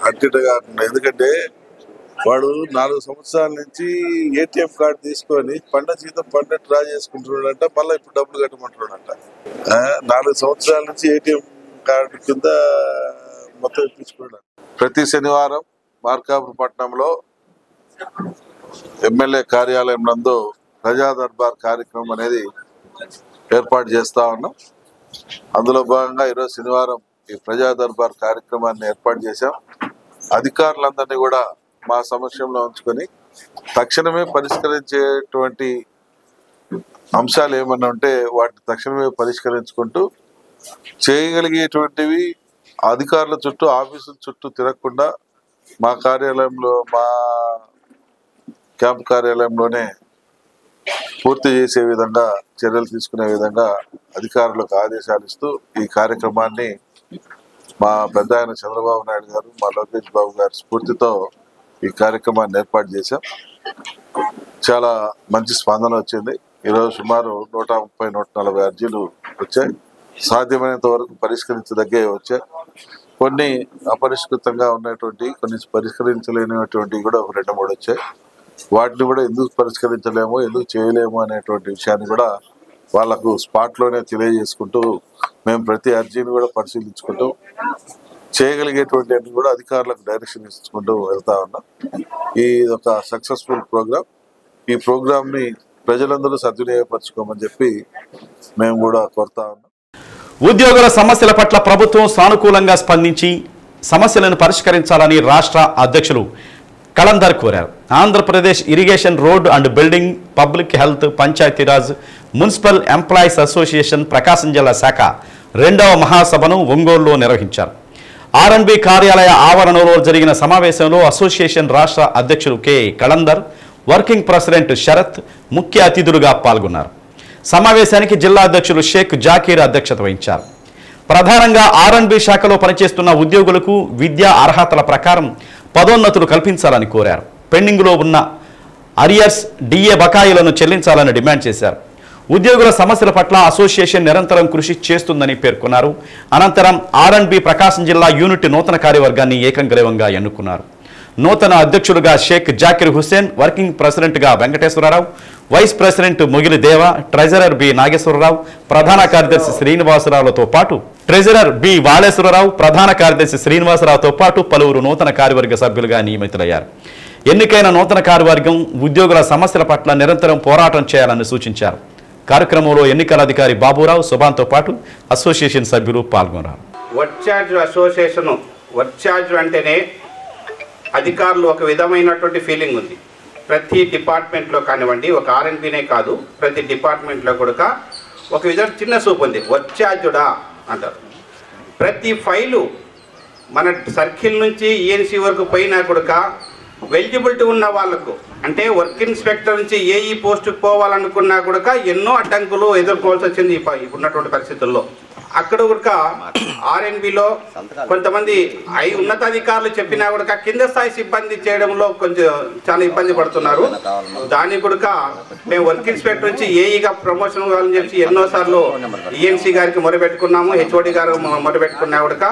అట్టిట కాకుండా, ఎందుకంటే వాడు 4 సంవత్సరాల నుంచి ఏటీఎం కార్డు తీసుకొని పంట జీతం పంట డ్రా చేసుకుంటున్నాడంట. మళ్ళీ ఇప్పుడు డబ్బులు కట్టమంటున్నాడంట. 4 సంవత్సరాల నుంచి ఏటీఎం కార్డు కింద మొత్తం ఇప్పించుకున్నాడు. ప్రతి శనివారం మార్కాపురం పట్టణంలో ఎమ్మెల్యే కార్యాలయం నందు ప్రజా దర్బార్ కార్యక్రమం అనేది ఏర్పాటు చేస్తా ఉన్నాం. అందులో భాగంగా ఈరోజు శనివారం ఈ ప్రజా దర్బార్ కార్యక్రమాన్ని ఏర్పాటు చేశాం. అధికారులందరినీ కూడా మా సమక్షంలో ఉంచుకొని తక్షణమే పరిష్కరించేటువంటి అంశాలు ఏమన్నా ఉంటే వాటిని తక్షణమే పరిష్కరించుకుంటూ, చేయగలిగేటువంటివి అధికారుల చుట్టూ ఆఫీసుల చుట్టూ తిరగకుండా మా కార్యాలయంలో, మా క్యాంప్ కార్యాలయంలోనే పూర్తి చేసే విధంగా చర్యలు తీసుకునే విధంగా అధికారులకు ఆదేశాలు ఇస్తూ ఈ కార్యక్రమాన్ని మా పెద్ద ఆయన చంద్రబాబు నాయుడు గారు, మా లోకేష్ బాబు గారి స్ఫూర్తితో ఈ కార్యక్రమాన్ని ఏర్పాటు చేశాం. చాలా మంచి స్పందన వచ్చింది. ఈరోజు సుమారు 130-140 అర్జీలు వచ్చాయి. సాధ్యమైనంత వరకు పరిష్కరించదగ్గే వచ్చాయి. కొన్ని అపరిష్కృతంగా ఉన్నటువంటి, కొన్ని పరిష్కరించలేనటువంటివి కూడా 2-3 వచ్చాయి. వాటిని కూడా ఎందుకు పరిష్కరించలేము, ఎందుకు చేయలేము అనేటువంటి విషయాన్ని కూడా వాళ్లకు స్పాట్లోనే తెలియజేసుకుంటూ, మేము ప్రతి అర్జీని కూడా పరిశీలించుకుంటూ, చేయగలిగేటువంటి అన్ని కూడా అధికారులకు డైరెక్షన్ ఇచ్చుకుంటూ వెళ్తా ఉన్నాం. ఈ ఒక సక్సెస్ఫుల్ ప్రోగ్రామ్. ఈ ప్రోగ్రామ్ని ప్రజలందరూ సద్వినియోగపరచుకోమని చెప్పి మేము కూడా కోరుతా ఉన్నాం. ఉద్యోగుల సమస్యల పట్ల ప్రభుత్వం సానుకూలంగా స్పందించి సమస్యలను పరిష్కరించాలని రాష్ట్ర అధ్యక్షులు కలందర్ కోరారు. Andhra Pradesh irrigation, road and building, public health, Panchayati Raj, municipal employees association Prakasam జిల్లా శాఖ 2వ మహాసభను ఒంగోలులో నిర్వహించారు. ఆర్ఎన్బి కార్యాలయ ఆవరణలో జరిగిన సమావేశంలో అసోసియేషన్ రాష్ట్ర అధ్యక్షులు K Kalandar, working president Sarath ముఖ్య అతిథులుగా పాల్గొన్నారు. సమావేశానికి జిల్లా అధ్యక్షులు షేక్ జాకీర్ అధ్యక్షత వహించారు. ప్రధానంగా ఆర్ఎన్బి శాఖలో పనిచేస్తున్న ఉద్యోగులకు విద్యా అర్హతల ప్రకారం పదోన్నతులు కల్పించాలని కోరారు. పెండింగ్లో ఉన్న అరియర్స్, డిఏ బకాయిలను చెల్లించాలని డిమాండ్ చేశారు. ఉద్యోగుల సమస్యల పట్ల అసోసియేషన్ నిరంతరం కృషి చేస్తుందని పేర్కొన్నారు. అనంతరం R&B ప్రకాశం జిల్లా యూనిట్ నూతన కార్యవర్గాన్ని ఏకంగ్రీవంగా ఎన్నుకున్నారు. నూతన అధ్యక్షులుగా షేక్ జాకిర్ హుస్సేన్, వర్కింగ్ ప్రెసిడెంట్గా వెంకటేశ్వరరావు, వైస్ ప్రెసిడెంట్ మొగిలి దేవ, ట్రెజరర్ బి నాగేశ్వరరావు, ప్రధాన కార్యదర్శి శ్రీనివాసరావులతో పాటు పలువురు నూతన కార్యవర్గ సభ్యులుగా నియమితులయ్యారు. ఎన్నికైన నూతన కార్యవర్గం ఉద్యోగుల సమస్యల పట్ల నిరంతరం పోరాటం చేయాలని సూచించారు. కార్యక్రమంలో ఎన్నికల అధికారి బాబురావు, సుభాన్తో పాటు అసోసియేషన్ సభ్యులు పాల్గొన్నారు. వర్క్ ఛార్జ్ అంటేనే అధికారులు ఒక విధమైనటువంటి ఫీలింగ్ ఉంది. ప్రతి డిపార్ట్మెంట్లో కానివ్వండి, ఒక R&Bనే కాదు, ప్రతి డిపార్ట్మెంట్లో కూడా ఒక విధంగా చిన్న సూపు ఉంది. వర్క్ ఛార్జుడా అంటారు. ప్రతి ఫైలు మన సర్కిల్ నుంచి ENC వరకు పోయినా కూడా ఎలిజిబిలిటీ ఉన్న వాళ్ళకు, అంటే వర్క్ ఇన్స్పెక్టర్ నుంచి AE పోస్టుకు పోవాలనుకున్నా కూడా ఎన్నో అడ్డంకులు ఎదుర్కోవాల్సి వచ్చింది ఇప్పుడున్నటువంటి పరిస్థితుల్లో. అక్కడ కూడా R&Bలో కొంతమంది ఉన్నతాధికారులు చెప్పినా కూడా కింద స్థాయి సిబ్బంది చేయడంలో చాలా ఇబ్బంది పడుతున్నారు. దానికి కూడా మేము వర్క్ ఇన్స్పెక్టర్ నుంచి AEగా ప్రమోషన్ ఇవ్వాలని చెప్పి ఎన్నోసార్లు ENC గారికి మొరపెట్టుకున్నాము, HOD గారు మొరపెట్టుకున్నా కూడా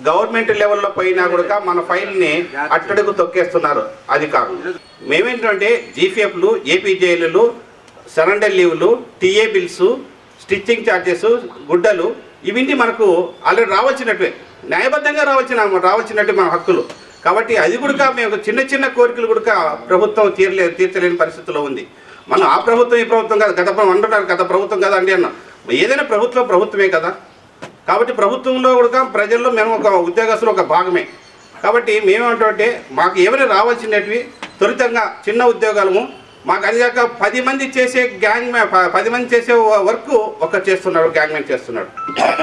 గవర్నమెంట్ లెవెల్లో పోయినా కూడా మన ఫైల్ని అట్టడుగు తొక్కేస్తున్నారు అధికారులు. మేమేంటంటే GFFలు, APJలు, సరెండర్ లీవ్లు, TA బిల్స్, స్టిచ్చింగ్ ఛార్జెస్, గుడ్డలు ఇవింటి మనకు ఆల్రెడీ రావాల్సినట్టే, న్యాయబద్ధంగా రావాల్సినట్టు మన హక్కులు. కాబట్టి అది కూడా మేము చిన్న చిన్న కోరికలు కూడా ప్రభుత్వం తీర్చలేని పరిస్థితిలో ఉంది. మనం ఆ ప్రభుత్వం ఈ ప్రభుత్వం కాదు, గత ప్రభుత్వం కదా అండి అన్న, ఏదైనా ప్రభుత్వమే కదా. కాబట్టి ప్రభుత్వంలో కూడా ప్రజల్లో మేము ఒక ఉద్యోగస్తులు ఒక భాగమే. కాబట్టి మేమేమంటే మాకు ఏమైనా రావాల్సినవి త్వరితంగా చిన్న ఉద్యోగాలము మాకు అది కాక 10 మంది చేసే 10 మంది చేసే వర్క్ ఒకరు చేస్తున్నాడు, గ్యాంగ్మెన్ చేస్తున్నాడు.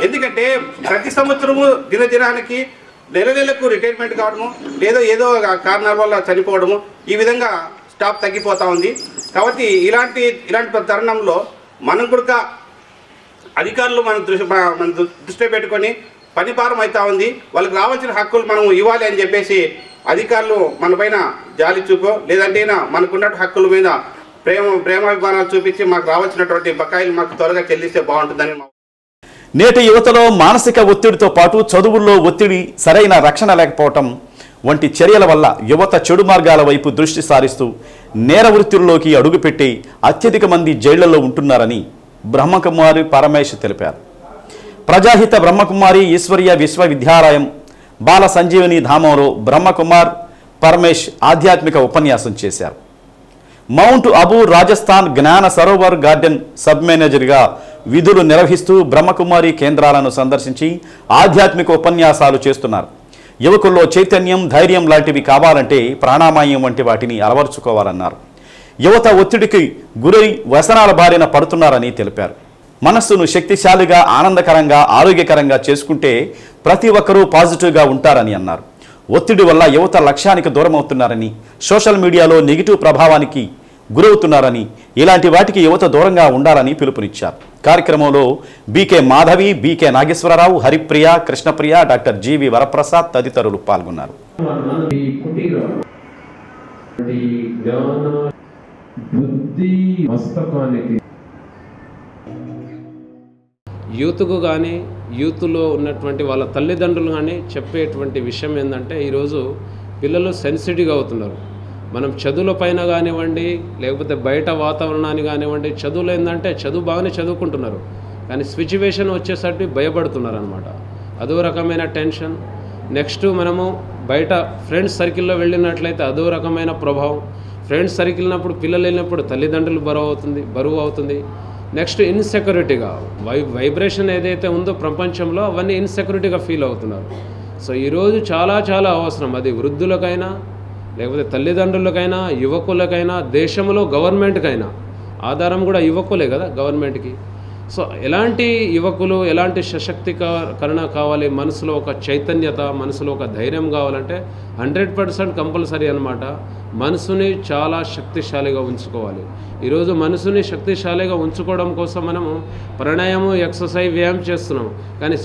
ఎందుకంటే ప్రతి సంవత్సరము దినదినానికి నెలకు రిటైర్మెంట్ కావడము, ఏదో కారణాల వల్ల చనిపోవడము, ఈ విధంగా స్టాఫ్ తగ్గిపోతూ ఉంది. కాబట్టి ఇలాంటి తరుణంలో మనం కూడా అధికారులు మన దృష్టిలో పెట్టుకొని పని భారం అవుతా ఉంది, వాళ్ళకి రావాల్సిన హక్కులు మనం ఇవ్వాలి అని చెప్పేసి అధికారులు మన పైన జాలి చూపో, లేదంటే మనకున్నట్టు హక్కుల మీద ప్రేమాభిమానాలు చూపించి మాకు రావాల్సినటువంటి బకాయిలు మాకు త్వరగా చెల్లిస్తే బాగుంటుందని. నేటి యువతలో మానసిక ఒత్తిడితో పాటు చదువుల్లో ఒత్తిడి, సరైన రక్షణ లేకపోవటం వంటి చర్యల వల్ల యువత చెడు మార్గాల వైపు దృష్టి సారిస్తూ నేర వృత్తుల్లోకి అడుగుపెట్టి అత్యధిక మంది జైళ్లలో ఉంటున్నారని బ్రహ్మకుమారి పరమేశ్ తెలిపారు. ప్రజాహిత బ్రహ్మకుమారి ఈశ్వరీయ విశ్వవిద్యాలయం బాల సంజీవని ధామంలో బ్రహ్మకుమార్ పరమేశ్ ఆధ్యాత్మిక ఉపన్యాసం చేశారు. మౌంట్ అబూ రాజస్థాన్ జ్ఞాన సరోవర్ గార్డెన్ సబ్ మేనేజర్గా విధులు నిర్వహిస్తూ బ్రహ్మకుమారి కేంద్రాలను సందర్శించి ఆధ్యాత్మిక ఉపన్యాసాలు చేస్తున్నారు. యువకుల్లో చైతన్యం, ధైర్యం లాంటివి కావాలంటే ప్రాణామాయం వంటి వాటిని అలవర్చుకోవాలన్నారు. యువత ఒత్తిడికి గురై వ్యసనాల బారిన పడుతున్నారని తెలిపారు. మనస్సును శక్తిశాలిగా, ఆనందకరంగా, ఆరోగ్యకరంగా చేసుకుంటే ప్రతి ఒక్కరూ పాజిటివ్గా ఉంటారని అన్నారు. ఒత్తిడి వల్ల యువత లక్ష్యానికి దూరం అవుతున్నారని, సోషల్ మీడియాలో నెగిటివ్ ప్రభావానికి గురవుతున్నారని, ఇలాంటి వాటికి యువత దూరంగా ఉండాలని పిలుపునిచ్చారు. కార్యక్రమంలో BK Madhavi, BK Nageswara Rao, Haripriya, Krishnapriya, doctor GV Varaprasad తదితరులు పాల్గొన్నారు. యూత్కు కానీ, యూత్లో ఉన్నటువంటి వాళ్ళ తల్లిదండ్రులు కానీ చెప్పేటువంటి విషయం ఏంటంటే ఈరోజు పిల్లలు సెన్సిటివ్గా అవుతున్నారు. మనం చదువుల పైన కానివ్వండి, లేకపోతే బయట వాతావరణాన్ని కానివ్వండి, చదువులు ఏంటంటే చదువు బాగానే చదువుకుంటున్నారు, కానీ సిచ్యువేషన్ వచ్చేసరికి భయపడుతున్నారు అనమాట. అదో రకమైన టెన్షన్. నెక్స్ట్ మనము బయట ఫ్రెండ్స్ సర్కిల్లో వెళ్ళినట్లయితే అదో రకమైన ప్రభావం. ఫ్రెండ్స్ సర్కిల్ వెళ్ళినప్పుడు, పిల్లలు వెళ్ళినప్పుడు తల్లిదండ్రులు బరువు అవుతుంది. నెక్స్ట్ ఇన్సెక్యూరిటీగా వైబ్రేషన్ ఏదైతే ఉందో ప్రపంచంలో అవన్నీ ఇన్సెక్యూరిటీగా ఫీల్ అవుతున్నారు. సో ఈరోజు చాలా చాలా అవసరం, అది వృద్ధులకైనా, లేకపోతే తల్లిదండ్రులకైనా, యువకులకైనా, దేశంలో గవర్నమెంట్కైనా. ఆధారం కూడా యువకులే కదా గవర్నమెంట్కి. సో ఎలాంటి యువకులు, ఎలాంటి సశక్తీకరణ కావాలి, మనసులో ఒక చైతన్యత, మనసులో ఒక ధైర్యం కావాలంటే 100% కంపల్సరీ అనమాట. మనసుని చాలా శక్తిశాలిగా ఉంచుకోవాలి. ఈరోజు మనసుని శక్తిశాలిగా ఉంచుకోవడం కోసం మనము ప్రాణాయామం, ఎక్సర్సైజ్, వ్యాయామం చేస్తున్నాం, కానీ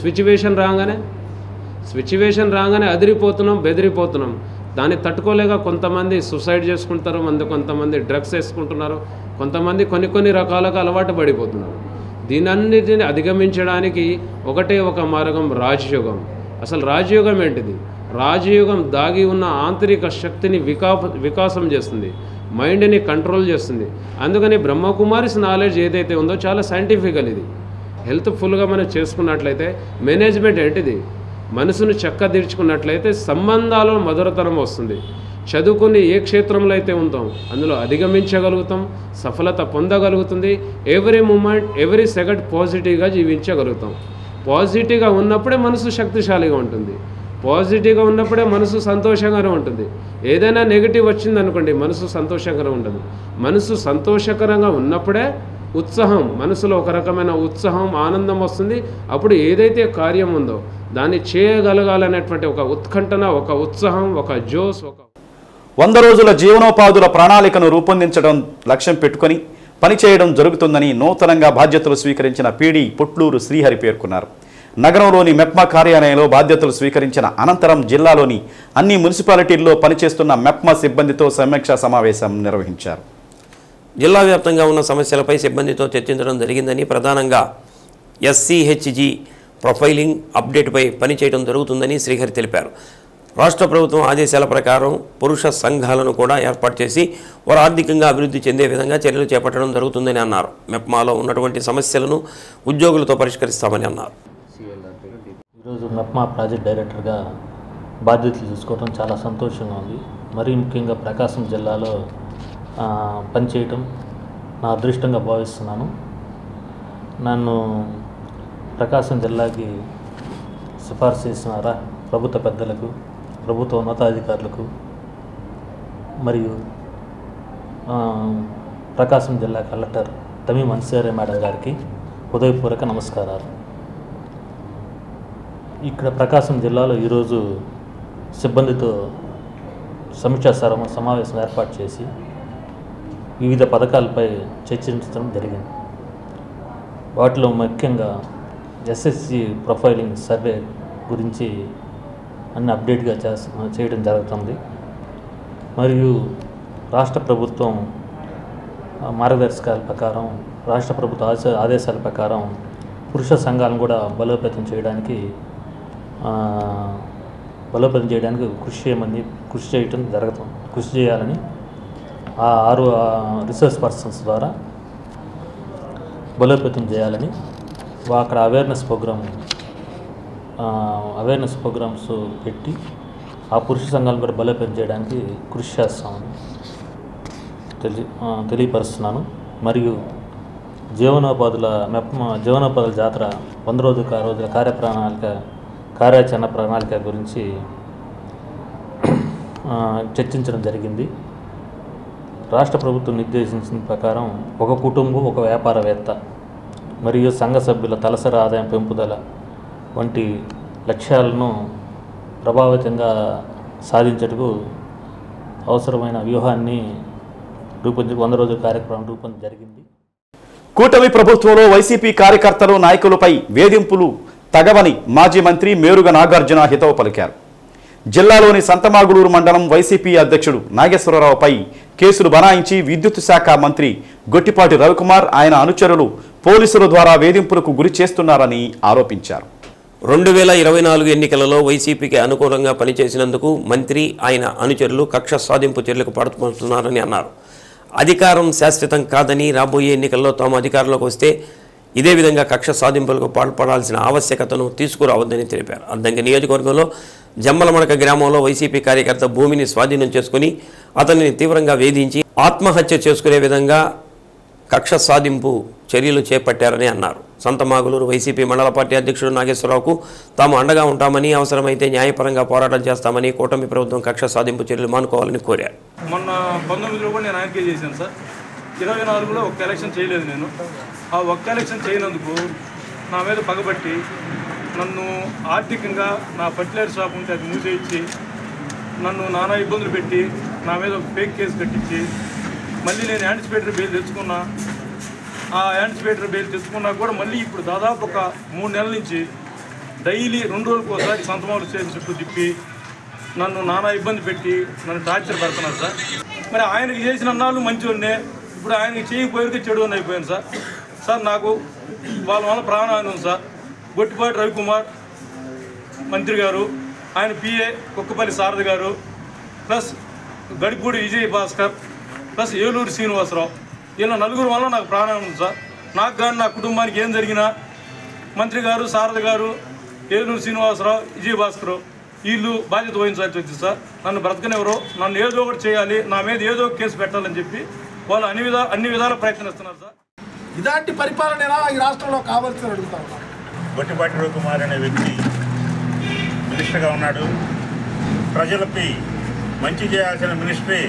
సిచ్యువేషన్ రాగానే అదిరిపోతున్నాం, బెదిరిపోతున్నాం. దాన్ని తట్టుకోలేక కొంతమంది సూసైడ్ చేసుకుంటారు, కొంతమంది డ్రగ్స్ వేసుకుంటున్నారు, కొంతమంది కొన్ని రకాలుగా అలవాటు పడిపోతున్నారు. దీనన్నిటిని అధిగమించడానికి ఒకటే ఒక మార్గం రాజయోగం. అసలు రాజయోగం ఏంటిది? రాజయోగం దాగి ఉన్న ఆంతరిక శక్తిని వికాసం చేస్తుంది, మైండ్ని కంట్రోల్ చేస్తుంది. అందుకని బ్రహ్మకుమారిస్ నాలెడ్జ్ ఏదైతే ఉందో చాలా సైంటిఫికల్. ఇది హెల్త్ఫుల్గా మనం చేసుకున్నట్లయితే మేనేజ్మెంట్ ఏంటిది? మనసును చక్కదిర్చుకున్నట్లయితే సంబంధాలలో మధురతనం వస్తుంది. చదువుకుని ఏ క్షేత్రంలో అయితే ఉంటాం అందులో అధిగమించగలుగుతాం, సఫలత పొందగలుగుతుంది. ఎవ్రీ మూమెంట్ ఎవ్రీ సెకండ్ పాజిటివ్గా జీవించగలుగుతాం. పాజిటివ్గా ఉన్నప్పుడే మనసు శక్తిశాలిగా ఉంటుంది, పాజిటివ్గా ఉన్నప్పుడే మనసు సంతోషంగానే ఉంటుంది. ఏదైనా నెగిటివ్ వచ్చిందనుకోండి మనసు సంతోషంగా ఉండదు. మనసు సంతోషకరంగా ఉన్నప్పుడే ఉత్సాహం, మనసులో ఒక రకమైన ఉత్సాహం, ఆనందం వస్తుంది. అప్పుడు ఏదైతే కార్యం ఉందో దాన్ని చేయగలగాలనేటువంటి ఒక ఉత్కంఠన, ఒక ఉత్సాహం, ఒక జోస్, 100 రోజుల జీవనోపాధుల ప్రణాళికను రూపొందించడం లక్ష్యం పెట్టుకొని పనిచేయడం జరుగుతుందని నూతనంగా బాధ్యతలు స్వీకరించిన పీడీ పొట్లూరు శ్రీహరి పేర్కొన్నారు. నగరంలోని మెప్మా కార్యాలయంలో బాధ్యతలు స్వీకరించిన అనంతరం జిల్లాలోని అన్ని మున్సిపాలిటీల్లో పనిచేస్తున్న మెప్మా సిబ్బందితో సమీక్షా సమావేశం నిర్వహించారు. జిల్లా వ్యాప్తంగా ఉన్న సమస్యలపై సిబ్బందితో చర్చించడం జరిగిందని, ప్రధానంగా SCHG ప్రొఫైలింగ్ అప్డేట్పై పనిచేయడం జరుగుతుందని శ్రీహరి తెలిపారు. రాష్ట్ర ప్రభుత్వం ఆదేశాల ప్రకారం పురుష సంఘాలను కూడా ఏర్పాటు చేసి వారు ఆర్థికంగా అభివృద్ధి చెందే విధంగా చర్యలు చేపట్టడం జరుగుతుందని అన్నారు. మెప్మాలో ఉన్నటువంటి సమస్యలను ఉద్యోగులతో పరిష్కరిస్తామని అన్నారు. ఈరోజు మెప్మా ప్రాజెక్ట్ డైరెక్టర్గా బాధ్యతలు చూసుకోవడం చాలా సంతోషంగా ఉంది. మరీ ముఖ్యంగా ప్రకాశం జిల్లాలో పనిచేయటం నా అదృష్టంగా భావిస్తున్నాను. నన్ను ప్రకాశం జిల్లాకి సిఫార్సు చేసిన ప్రభుత్వ పెద్దలకు, ప్రభుత్వ ఉన్నతాధికారులకు మరియు ప్రకాశం జిల్లా కలెక్టర్ తమీం అన్సారీ మేడం గారికి హృదయపూర్వక నమస్కారాలు. ఇక్కడ ప్రకాశం జిల్లాలో ఈరోజు సిబ్బందితో సమీక్షా సమావేశం ఏర్పాటు చేసి వివిధ పథకాలపై చర్చించడం జరిగింది. వాటిలో ముఖ్యంగా SSG ప్రొఫైలింగ్ సర్వే గురించి అన్ని అప్డేట్గా చేయడం జరుగుతుంది. మరియు రాష్ట్ర ప్రభుత్వం మార్గదర్శకాల ప్రకారం, రాష్ట్ర ప్రభుత్వ ఆదేశాల ప్రకారం పురుష సంఘాలను కూడా బలోపేతం చేయడానికి కృషి చేయాలని ఆ 6 రిసోర్స్ పర్సన్స్ ద్వారా బలోపేతం చేయాలని అక్కడ అవేర్నెస్ ప్రోగ్రామ్స్ పెట్టి ఆ పురుష సంఘాలను కూడా బలోపేతం చేయడానికి కృషి చేస్తామని తెలియపరుస్తున్నాను. మరియు జీవనోపాధుల జాతర 100 రోజుల కార్యాచరణ ప్రణాళిక గురించి చర్చించడం జరిగింది. రాష్ట్ర ప్రభుత్వం నిర్దేశించిన ప్రకారం ఒక కుటుంబం, ఒక వ్యాపారవేత్త మరియు సంఘ సభ్యుల తలసరి ఆదాయం పెంపుదల వంటి లక్ష్యాలను ప్రభావితంగా సాధించటకు అవసరమైన వ్యూహాన్ని 100 రోజుల కార్యక్రమం రూపొందించడం జరిగింది. కూటమి ప్రభుత్వంలో వైసీపీ కార్యకర్తలు, నాయకులపై వేధింపులు తగవని మాజీ మంత్రి మేరుగ నాగార్జున హితవు పలికారు. జిల్లాలోని సంతమాగులూరు మండలం వైసీపీ అధ్యక్షుడు నాగేశ్వరరావుపై కేసులు బనాయించి విద్యుత్ శాఖ మంత్రి గొట్టిపాటి రవికుమార్, ఆయన అనుచరులు పోలీసుల ద్వారా వేధింపులకు గురి చేస్తున్నారని ఆరోపించారు. 2024 ఎన్నికలలో వైసీపీకి అనుకూలంగా పనిచేసినందుకు మంత్రి, ఆయన అనుచరులు కక్ష సాధింపు చర్యలకు పాల్పడుతున్నారని అన్నారు. అధికారం శాశ్వతం కాదని, రాబోయే ఎన్నికల్లో తాము అధికారంలోకి వస్తే ఇదే విధంగా కక్ష సాధింపులకు పాల్పడాల్సిన ఆవశ్యకతను తీసుకురావద్దని తెలిపారు. అద్దంకి నియోజకవర్గంలో జమ్మలమడక గ్రామంలో వైసీపీ కార్యకర్త భూమిని స్వాధీనం చేసుకుని అతనిని తీవ్రంగా వేధించి ఆత్మహత్య చేసుకునే విధంగా కక్ష సాధింపు చర్యలు చేపట్టారని అన్నారు. సంతమాగులూరు వైసీపీ మండల పార్టీ అధ్యక్షుడు నాగేశ్వరరావుకు తాము అండగా ఉంటామని, అవసరమైతే న్యాయపరంగా పోరాటం చేస్తామని, కూటమి ప్రభుత్వం కక్ష సాధింపు చర్యలు మానుకోవాలని కోరారు. మొన్న 19లో కూడా నేను ఆర్కే చేశాను సార్. 24లో ఒక్క ఎలక్షన్ చేయలేదు. నేను ఆ ఒక్క ఎలక్షన్ చేయనందుకు నా మీద పగబట్టి నన్ను ఆర్థికంగా, నా ఫర్టిలైజర్ షాప్ ఉంటే అది మూసేయించి నన్ను నానా ఇబ్బందులు పెట్టి నా మీద ఒక ఫేక్ కేసు కట్టించి మళ్ళీ నేను యాంటిసిపేటరీ బెయిల్ తెచ్చుకున్నా. ఆ యాంటిసిపేటరీ బెయిల్ తెచ్చుకున్నా కూడా మళ్ళీ ఇప్పుడు దాదాపు ఒక 3 నెలల నుంచి డైలీ 2 రోజులకు ఒకసారి సంతమాగులూరు స్టేషన్ చుట్టూ తిప్పి నన్ను నానా ఇబ్బంది పెట్టి నన్ను టార్చర్ పెడుతున్నారు సార్. మరి ఆయనకి చేసిన అన్నాళ్ళు మంచిగా ఇప్పుడు ఆయనకి చేయకపోయేది చెడు అని అయిపోయాను సార్. సార్ నాకు వాళ్ళ వల్ల ప్రాణహాని ఉంది సార్. గొట్టిపాటి రవికుమార్ మంత్రి గారు, ఆయన పిఏ కుక్కపల్లి శారద గారు, ప్లస్ గడిపూడి విజయ్ భాస్కర్, ప్లస్ ఏలూరు శ్రీనివాసరావు, వీళ్ళ నలుగురు వల్ల నాకు ప్రాణహాని ఉంది సార్. నాకు కానీ నా కుటుంబానికి ఏం జరిగినా మంత్రి గారు, శారద గారు, ఏలూరు శ్రీనివాసరావు, విజయ్ భాస్కర్ వీళ్ళు బాధ్యత వహించాల్సి వచ్చింది సార్. నన్ను బ్రతకనివ్వరు, నన్ను ఏదో ఒకటి చేయాలి, నా మీద ఏదో కేసు పెట్టాలని చెప్పి వాళ్ళు అన్ని విధాలా ప్రయత్నిస్తున్నారు సార్. ఇలాంటి పరిపాలన ఈ రాష్ట్రంలో కావాల్సిన అడుగుతా ఉన్నాను. గొట్టిపాటి రవికుమార్ అనే వ్యక్తి మినిస్టర్గా ఉన్నాడు. ప్రజలకి మంచి చేయాల్సిన మినిస్టరీ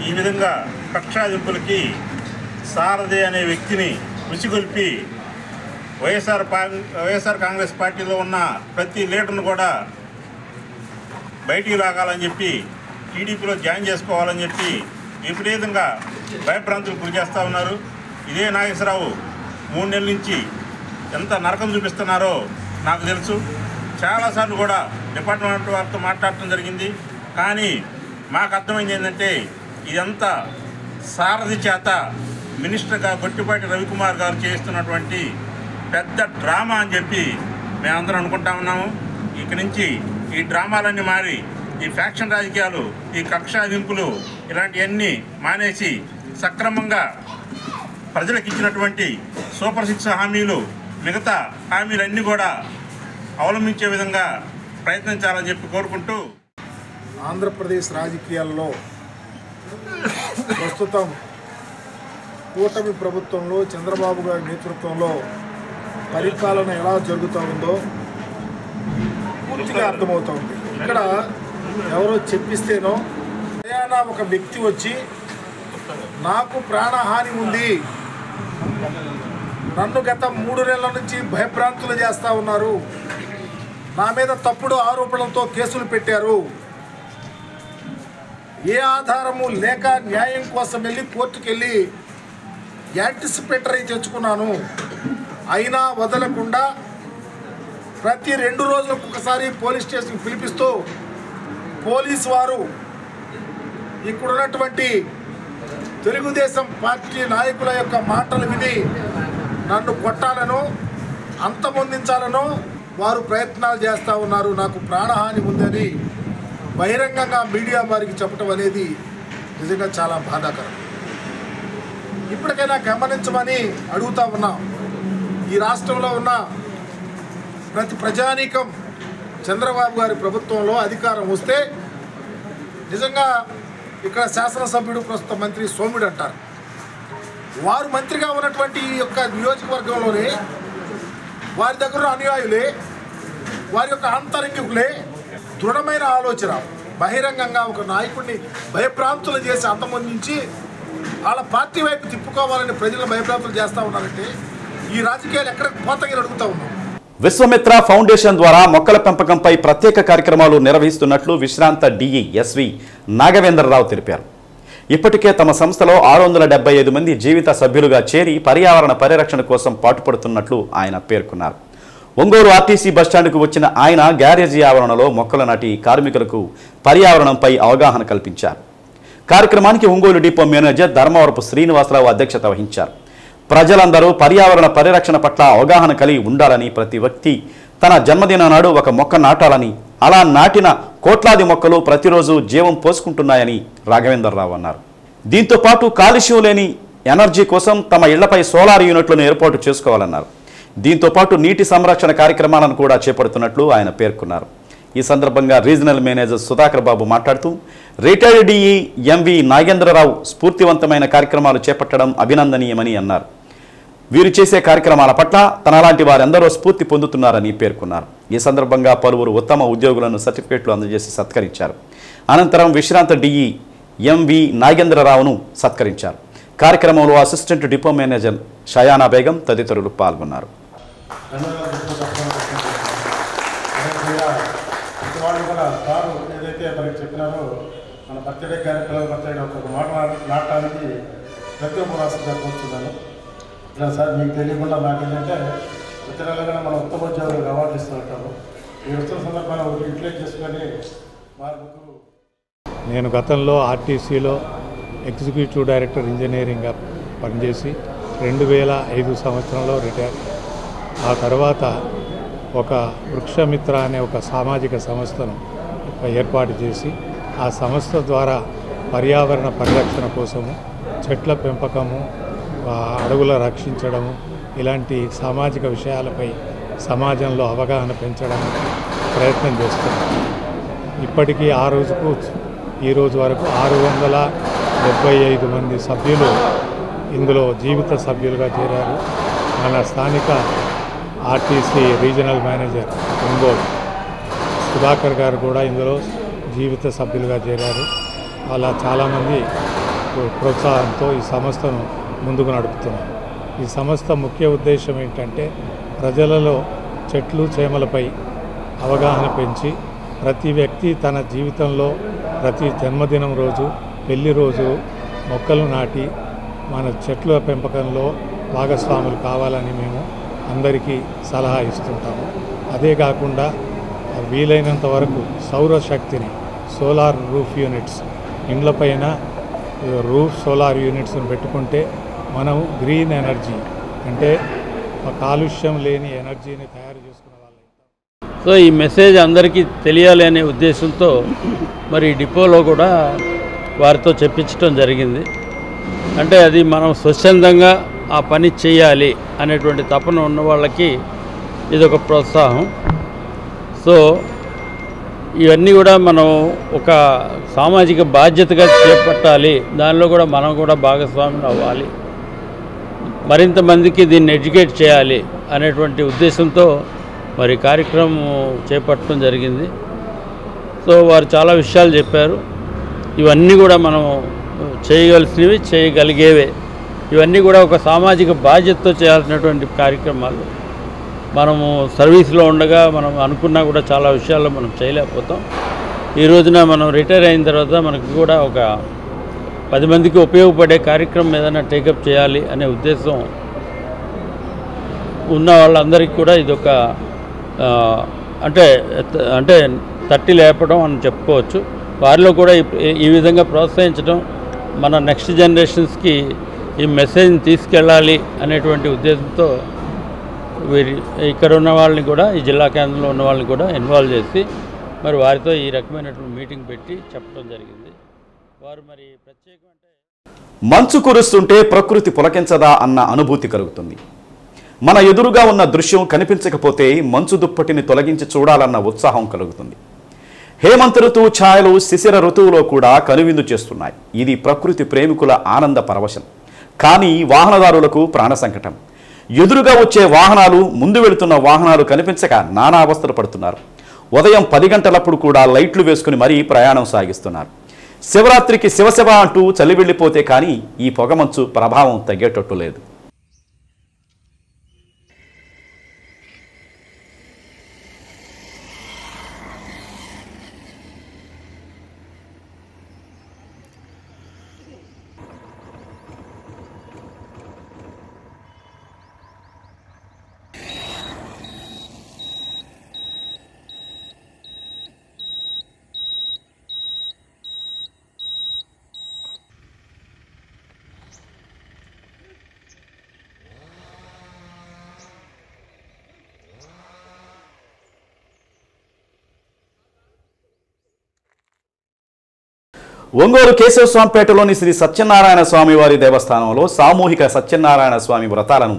ఈ విధంగా కక్షాదింపులకి సారథి అనే వ్యక్తిని ఉసిగొల్పి వైఎస్ఆర్ కాంగ్రెస్ పార్టీలో ఉన్న ప్రతి లీడర్ను కూడా బయటికి లాగాలని చెప్పి, టీడీపీలో జాయిన్ చేసుకోవాలని చెప్పి విపరీతంగా భయభ్రాంతులు గురి చేస్తూ ఉన్నారు. ఇదే నాగేశ్వరరావు 3 నెలల నుంచి ఎంత నరకం చూపిస్తున్నారో నాకు తెలుసు. చాలాసార్లు కూడా డిపార్ట్మెంట్ వారితో మాట్లాడటం జరిగింది. కానీ మాకు అర్థమైంది ఏంటంటే ఇదంతా సారథి చేత మినిస్టర్గా గొట్టిపాటి రవికుమార్ గారు చేస్తున్నటువంటి పెద్ద డ్రామా అని చెప్పి మేమందరం అనుకుంటా ఉన్నాము. ఇక్కడి నుంచి ఈ డ్రామాలన్నీ మారి ఈ ఫ్యాక్షన్ రాజకీయాలు, ఈ కక్షాదింపులు ఇలాంటివన్నీ మానేసి సక్రమంగా ప్రజలకు ఇచ్చినటువంటి సూపర్ 6 హామీలు, మిగతా హామీలన్నీ కూడా అవలంబించే విధంగా ప్రయత్నించాలని చెప్పి కోరుకుంటూ, ఆంధ్రప్రదేశ్ రాజకీయాల్లో ప్రస్తుతం కూటమి ప్రభుత్వంలో చంద్రబాబు గారి నేతృత్వంలో పరిపాలన ఎలా జరుగుతూ ఉందో పూర్తిగా అర్థమవుతుంది. ఇక్కడ ఎవరో చెప్పిస్తేనో ఒక వ్యక్తి వచ్చి నాకు ప్రాణహాని ఉంది, నన్ను గత 3 నెలల నుంచి భయభ్రాంతులు చేస్తూ ఉన్నారు, నా మీద తప్పుడు ఆరోపణలతో కేసులు పెట్టారు, ఏ ఆధారము లేక న్యాయం కోసం వెళ్ళి కోర్టుకు వెళ్ళి యాంటిసిపేటరీ తెచ్చుకున్నాను, అయినా వదలకుండా ప్రతి 2 రోజులకు ఒకసారి పోలీస్ స్టేషన్కి పిలిపిస్తూ పోలీసు వారు ఇక్కడున్నటువంటి తెలుగుదేశం పార్టీ నాయకుల యొక్క మాటలు విని నన్ను కొట్టాలను, అంతమొందించాలను వారు ప్రయత్నాలు చేస్తూ ఉన్నారు. నాకు ప్రాణహాని ఉందని బహిరంగంగా మీడియా వారికి చెప్పడం అనేది నిజంగా చాలా బాధాకరం. ఇప్పటికైనా గమనించమని అడుగుతా ఉన్నాం. ఈ రాష్ట్రంలో ఉన్న ప్రతి ప్రజానీకం చంద్రబాబు గారి ప్రభుత్వంలో అధికారం వస్తే నిజంగా ఇక్కడ శాసనసభ్యుడు ప్రస్తుత మంత్రి సోముడు అంటారు, వారు మంత్రిగా ఉన్నటువంటి ఈ యొక్క నియోజకవర్గంలోనే వారి దగ్గర అనుయాయులే, వారి యొక్క ఆంతరంగికులే దృఢమైన ఆలోచన బహిరంగంగా ఒక నాయకుడిని భయభ్రాంతులు చేసి అంతమొందించి వాళ్ళ పార్టీ వైపు తిప్పుకోవాలని ప్రజలను భయభ్రాంతులు చేస్తూ ఉన్నారంటే ఈ రాజకీయాలు ఎక్కడికి పోతాయని అడుగుతూ ఉన్నాం. విశ్వమిత్ర ఫౌండేషన్ ద్వారా మొక్కల పెంపకంపై ప్రత్యేక కార్యక్రమాలు నిర్వహిస్తున్నట్లు విశ్రాంత డిఈ ఎస్వి నాగవేంద్రరావు తెలిపారు. ఇప్పటికే తమ సంస్థలో 675 మంది జీవిత సభ్యులుగా చేరి పర్యావరణ పరిరక్షణ కోసం పాటుపడుతున్నట్లు ఆయన పేర్కొన్నారు. ఒంగోలు ఆర్టీసీ బస్టాండ్కు వచ్చిన ఆయన గ్యారేజీ ఆవరణలో మొక్కలు నాటి కార్మికులకు పర్యావరణంపై అవగాహన కల్పించారు. కార్యక్రమానికి ఒంగోలు డిపో మేనేజర్ ధర్మవరపు శ్రీనివాసరావు అధ్యక్షత వహించారు. ప్రజలందరూ పర్యావరణ పరిరక్షణ పట్ల అవగాహన కలిగి ఉండాలని, ప్రతి వ్యక్తి తన జన్మదిన నాడు ఒక మొక్క నాటాలని, అలా నాటిన కోట్లాది మొక్కలు ప్రతిరోజు జీవం పోసుకుంటున్నాయని రాఘవేంద్రరావు అన్నారు. దీంతో పాటు కాలుష్యం లేని ఎనర్జీ కోసం తమ ఇళ్లపై సోలార్ యూనిట్లను ఏర్పాటు చేసుకోవాలన్నారు. దీంతో పాటు నీటి సంరక్షణ కార్యక్రమాలను కూడా చేపడుతున్నట్లు ఆయన పేర్కొన్నారు. ఈ సందర్భంగా రీజనల్ మేనేజర్ సుధాకర్ బాబు మాట్లాడుతూ రిటైర్డ్ డిఈ ఎంవి నాగేంద్రరావు స్ఫూర్తివంతమైన కార్యక్రమాలు చేపట్టడం అభినందనీయమని అన్నారు. వీరు చేసే కార్యక్రమాల పట్ల తనలాంటి వారెందరో స్ఫూర్తి పొందుతున్నారని పేర్కొన్నారు. ఈ సందర్భంగా పలువురు ఉత్తమ ఉద్యోగులను సర్టిఫికేట్లు అందజేసి సత్కరించారు. అనంతరం విశ్రాంత డిఈ ఎంవి నాగేంద్రరావును సత్కరించారు. కార్యక్రమంలో assistant depot manager Shayana Begum తదితరులు పాల్గొన్నారు. వాళ్ళు కూడా సారు ఏదైతే మనకి చెప్పినారో మన బర్త్డే కార్యక్రమం బర్త్డే ఒక మాట నాటడానికి ప్రత్యేక రాష్ట్రంగా కూర్చున్నాను. ఇలా సార్ మీకు తెలియకుండా నాకేంటంటే ప్రతి నెలగా మనం ఉత్తమోద్యోగులకు అవార్డు ఇస్తూ ఉంటాము. ఈ వస్తున్న సందర్భంగా ఒక యూటిలైజ్ చేసుకొని మార్పుకు నేను గతంలో ఆర్టీసీలో ఎగ్జిక్యూటివ్ డైరెక్టర్ ఇంజనీరింగ్గా పనిచేసి 2005 సంవత్సరంలో రిటైర్. ఆ తర్వాత ఒక వృక్షమిత్ర అనే ఒక సామాజిక సంస్థను ఏర్పాటు చేసి ఆ సంస్థ ద్వారా పర్యావరణ పరిరక్షణ కోసము చెట్ల పెంపకము, అడవుల రక్షించడము ఇలాంటి సామాజిక విషయాలపై సమాజంలో అవగాహన పెంచడానికి ప్రయత్నం చేస్తున్నాం. ఇప్పటికీ ఈ రోజు వరకు 675 మంది సభ్యులు ఇందులో జీవిత సభ్యులుగా చేరారు. మన స్థానిక RTC regional manager Ongole Sudhakar గారు కూడా ఇందులో జీవిత సభ్యులుగా చేరారు. అలా చాలామంది ప్రోత్సాహంతో ఈ సంస్థను ముందుకు నడుపుతున్నారు. ఈ సంస్థ ముఖ్య ఉద్దేశం ఏంటంటే ప్రజలలో చెట్లు చేమలపై అవగాహన పెంచి ప్రతి వ్యక్తి తన జీవితంలో ప్రతి జన్మదినం రోజు, పెళ్లి రోజు మొక్కలు నాటి మన చెట్ల పెంపకంలో భాగస్వాములు కావాలని మేము అందరికీ సలహా ఇస్తుంటాము. అదే కాకుండా వీలైనంత వరకు సౌరశక్తిని, సోలార్ రూఫ్ యూనిట్స్, ఇండ్లపైన రూఫ్ సోలార్ యూనిట్స్ని పెట్టుకుంటే మనం గ్రీన్ ఎనర్జీ అంటే కాలుష్యం లేని ఎనర్జీని తయారు చేసుకునే వాళ్ళం. సో ఈ మెసేజ్ అందరికీ తెలియాలి అనే ఉద్దేశంతో మరి డిపోలో కూడా వారితో చెప్పించడం జరిగింది. అంటే అది మనం స్వచ్ఛందంగా ఆ పని చేయాలి అనేటువంటి తపన ఉన్న వాళ్ళకి ఇదొక ప్రోత్సాహం. సో ఇవన్నీ కూడా మనం ఒక సామాజిక బాధ్యతగా చేపట్టాలి, దానిలో కూడా మనం కూడా భాగస్వాములు అవ్వాలి, మరింత మందికి దీన్ని ఎడ్యుకేట్ చేయాలి అనేటువంటి ఉద్దేశంతో మరి కార్యక్రమం చేపట్టడం జరిగింది. సో వారు చాలా విషయాలు చెప్పారు. ఇవన్నీ కూడా మనం చేయగలిసినవి, చేయగలిగేవే. ఇవన్నీ కూడా ఒక సామాజిక బాధ్యతతో చేయాల్సినటువంటి కార్యక్రమాలు. మనము సర్వీస్లో ఉండగా మనం అనుకున్నా కూడా చాలా విషయాల్లో మనం చేయలేకపోతాం. ఈ రోజున మనం రిటైర్ అయిన తర్వాత మనకు కూడా ఒక 10 మందికి ఉపయోగపడే కార్యక్రమం ఏదైనా టేకప్ చేయాలి అనే ఉద్దేశం ఉన్న వాళ్ళందరికీ కూడా ఇదొక అంటే తట్టి లేపడం అని చెప్పుకోవచ్చు. వారిలో కూడా ఈ విధంగా ప్రోత్సహించడం, మన నెక్స్ట్ జనరేషన్స్కి ఈ మెసేజ్ని తీసుకెళ్ళాలి అనేటువంటి ఉద్దేశంతో ఇక్కడ ఉన్న వాళ్ళని కూడా, ఈ జిల్లా కేంద్రంలో ఉన్న వాళ్ళని కూడా ఇన్వాల్వ్ చేసి మరి వారితో ఈ రకమైనటువంటి మీటింగ్ పెట్టి చెప్పడం జరిగింది. వారు మరి ప్రత్యేకమంటే మంచు కురుస్తుంటే ప్రకృతి పులకించదా అన్న అనుభూతి కలుగుతుంది. మన ఎదురుగా ఉన్న దృశ్యం కనిపించకపోతే మంచు దుప్పటిని తొలగించి చూడాలన్న ఉత్సాహం కలుగుతుంది. హేమంత ఋతువు ఛాయలు శిశిర ఋతువులో కూడా కనువిందు చేస్తున్నాయి. ఇది ప్రకృతి ప్రేమికుల ఆనంద పరవశం. కానీ వాహనదారులకు ప్రాణ సంకటం. ఎదురుగా వచ్చే వాహనాలు, ముందు వెళుతున్న వాహనాలు కనిపించక నానా అవస్థలు పడుతున్నారు. ఉదయం 10 గంటలప్పుడు కూడా లైట్లు వేసుకుని మరీ ప్రయాణం సాగిస్తున్నారు. శివరాత్రికి శివశివ అంటూ చలి వెళ్ళిపోతే కానీ ఈ పొగమంచు ప్రభావం తగ్గేటట్టు లేదు. ఒంగోలు కేశవస్వామిపేటలోని శ్రీ సత్యనారాయణ స్వామి వారి దేవస్థానంలో సామూహిక సత్యనారాయణ స్వామి వ్రతాలను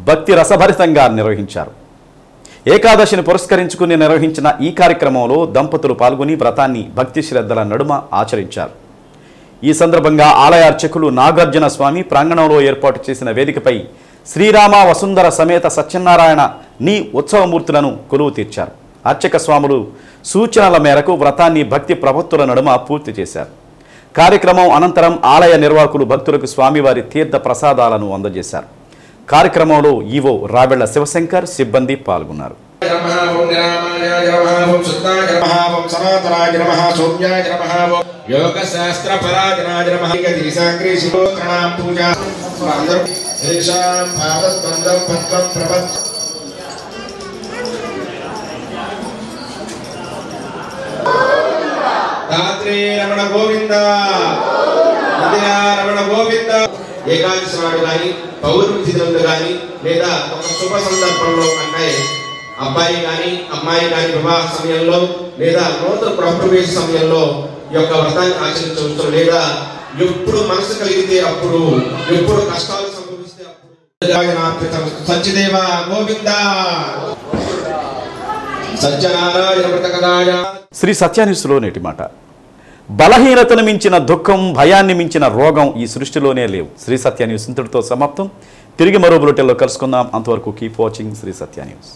భక్తి రసభరితంగా నిర్వహించారు. ఏకాదశిని పురస్కరించుకుని నిర్వహించిన ఈ కార్యక్రమంలో దంపతులు పాల్గొని వ్రతాన్ని భక్తి శ్రద్ధల నడుమ ఆచరించారు. ఈ సందర్భంగా ఆలయ అర్చకులు నాగార్జున స్వామి ప్రాంగణంలో ఏర్పాటు చేసిన వేదికపై శ్రీరామ వసుంధర సమేత సత్యనారాయణ నీ ఉత్సవమూర్తులను కొలువు తీర్చారు. అర్చక స్వాములు సూచనల మేరకు వ్రతాన్ని భక్తి ప్రపత్తుల నడుమ పూర్తి చేశారు. కార్యక్రమం అనంతరం ఆలయ నిర్వాహకులు భక్తులకు స్వామివారి తీర్థ ప్రసాదాలను అందజేశారు. కార్యక్రమంలో ఈవో రావెళ్ల శివశంకర్ సిబ్బంది పాల్గొన్నారు. రాత్రి రమణ గోవింద రమణ గోవింద. ఏకాదశి నాడు కానీ పౌర్ణమి తిథులు కానీ లేదా ఒక శుభ సందర్భంలో అంటే అబ్బాయి కానీ అమ్మాయి కానీ వివాహ సమయంలో లేదా నూతన గృహప్రవేశ సమయంలో ఈ యొక్క వ్రతాన్ని ఆచరించవచ్చు. లేదా ఎప్పుడు మనసు కలిగితే అప్పుడు, ఎప్పుడు కష్టాలు సంభవిస్తే అప్పుడు. సత్యదేవ గోవింద సత్యనారాయణ వ్రతకదాయ. శ్రీ సత్యాన్యూస్లో నేటి మాట. బలహీనతను మించిన దుఃఖం, భయాన్ని మించిన రోగం ఈ సృష్టిలోనే లేవు. శ్రీ సత్యాన్యూస్ ఇంతటితో సమాప్తం. తిరిగి మరో బులెటిన్లో కలుసుకుందాం. అంతవరకు కీప్ వాచింగ్ శ్రీ సత్యాన్యూస్.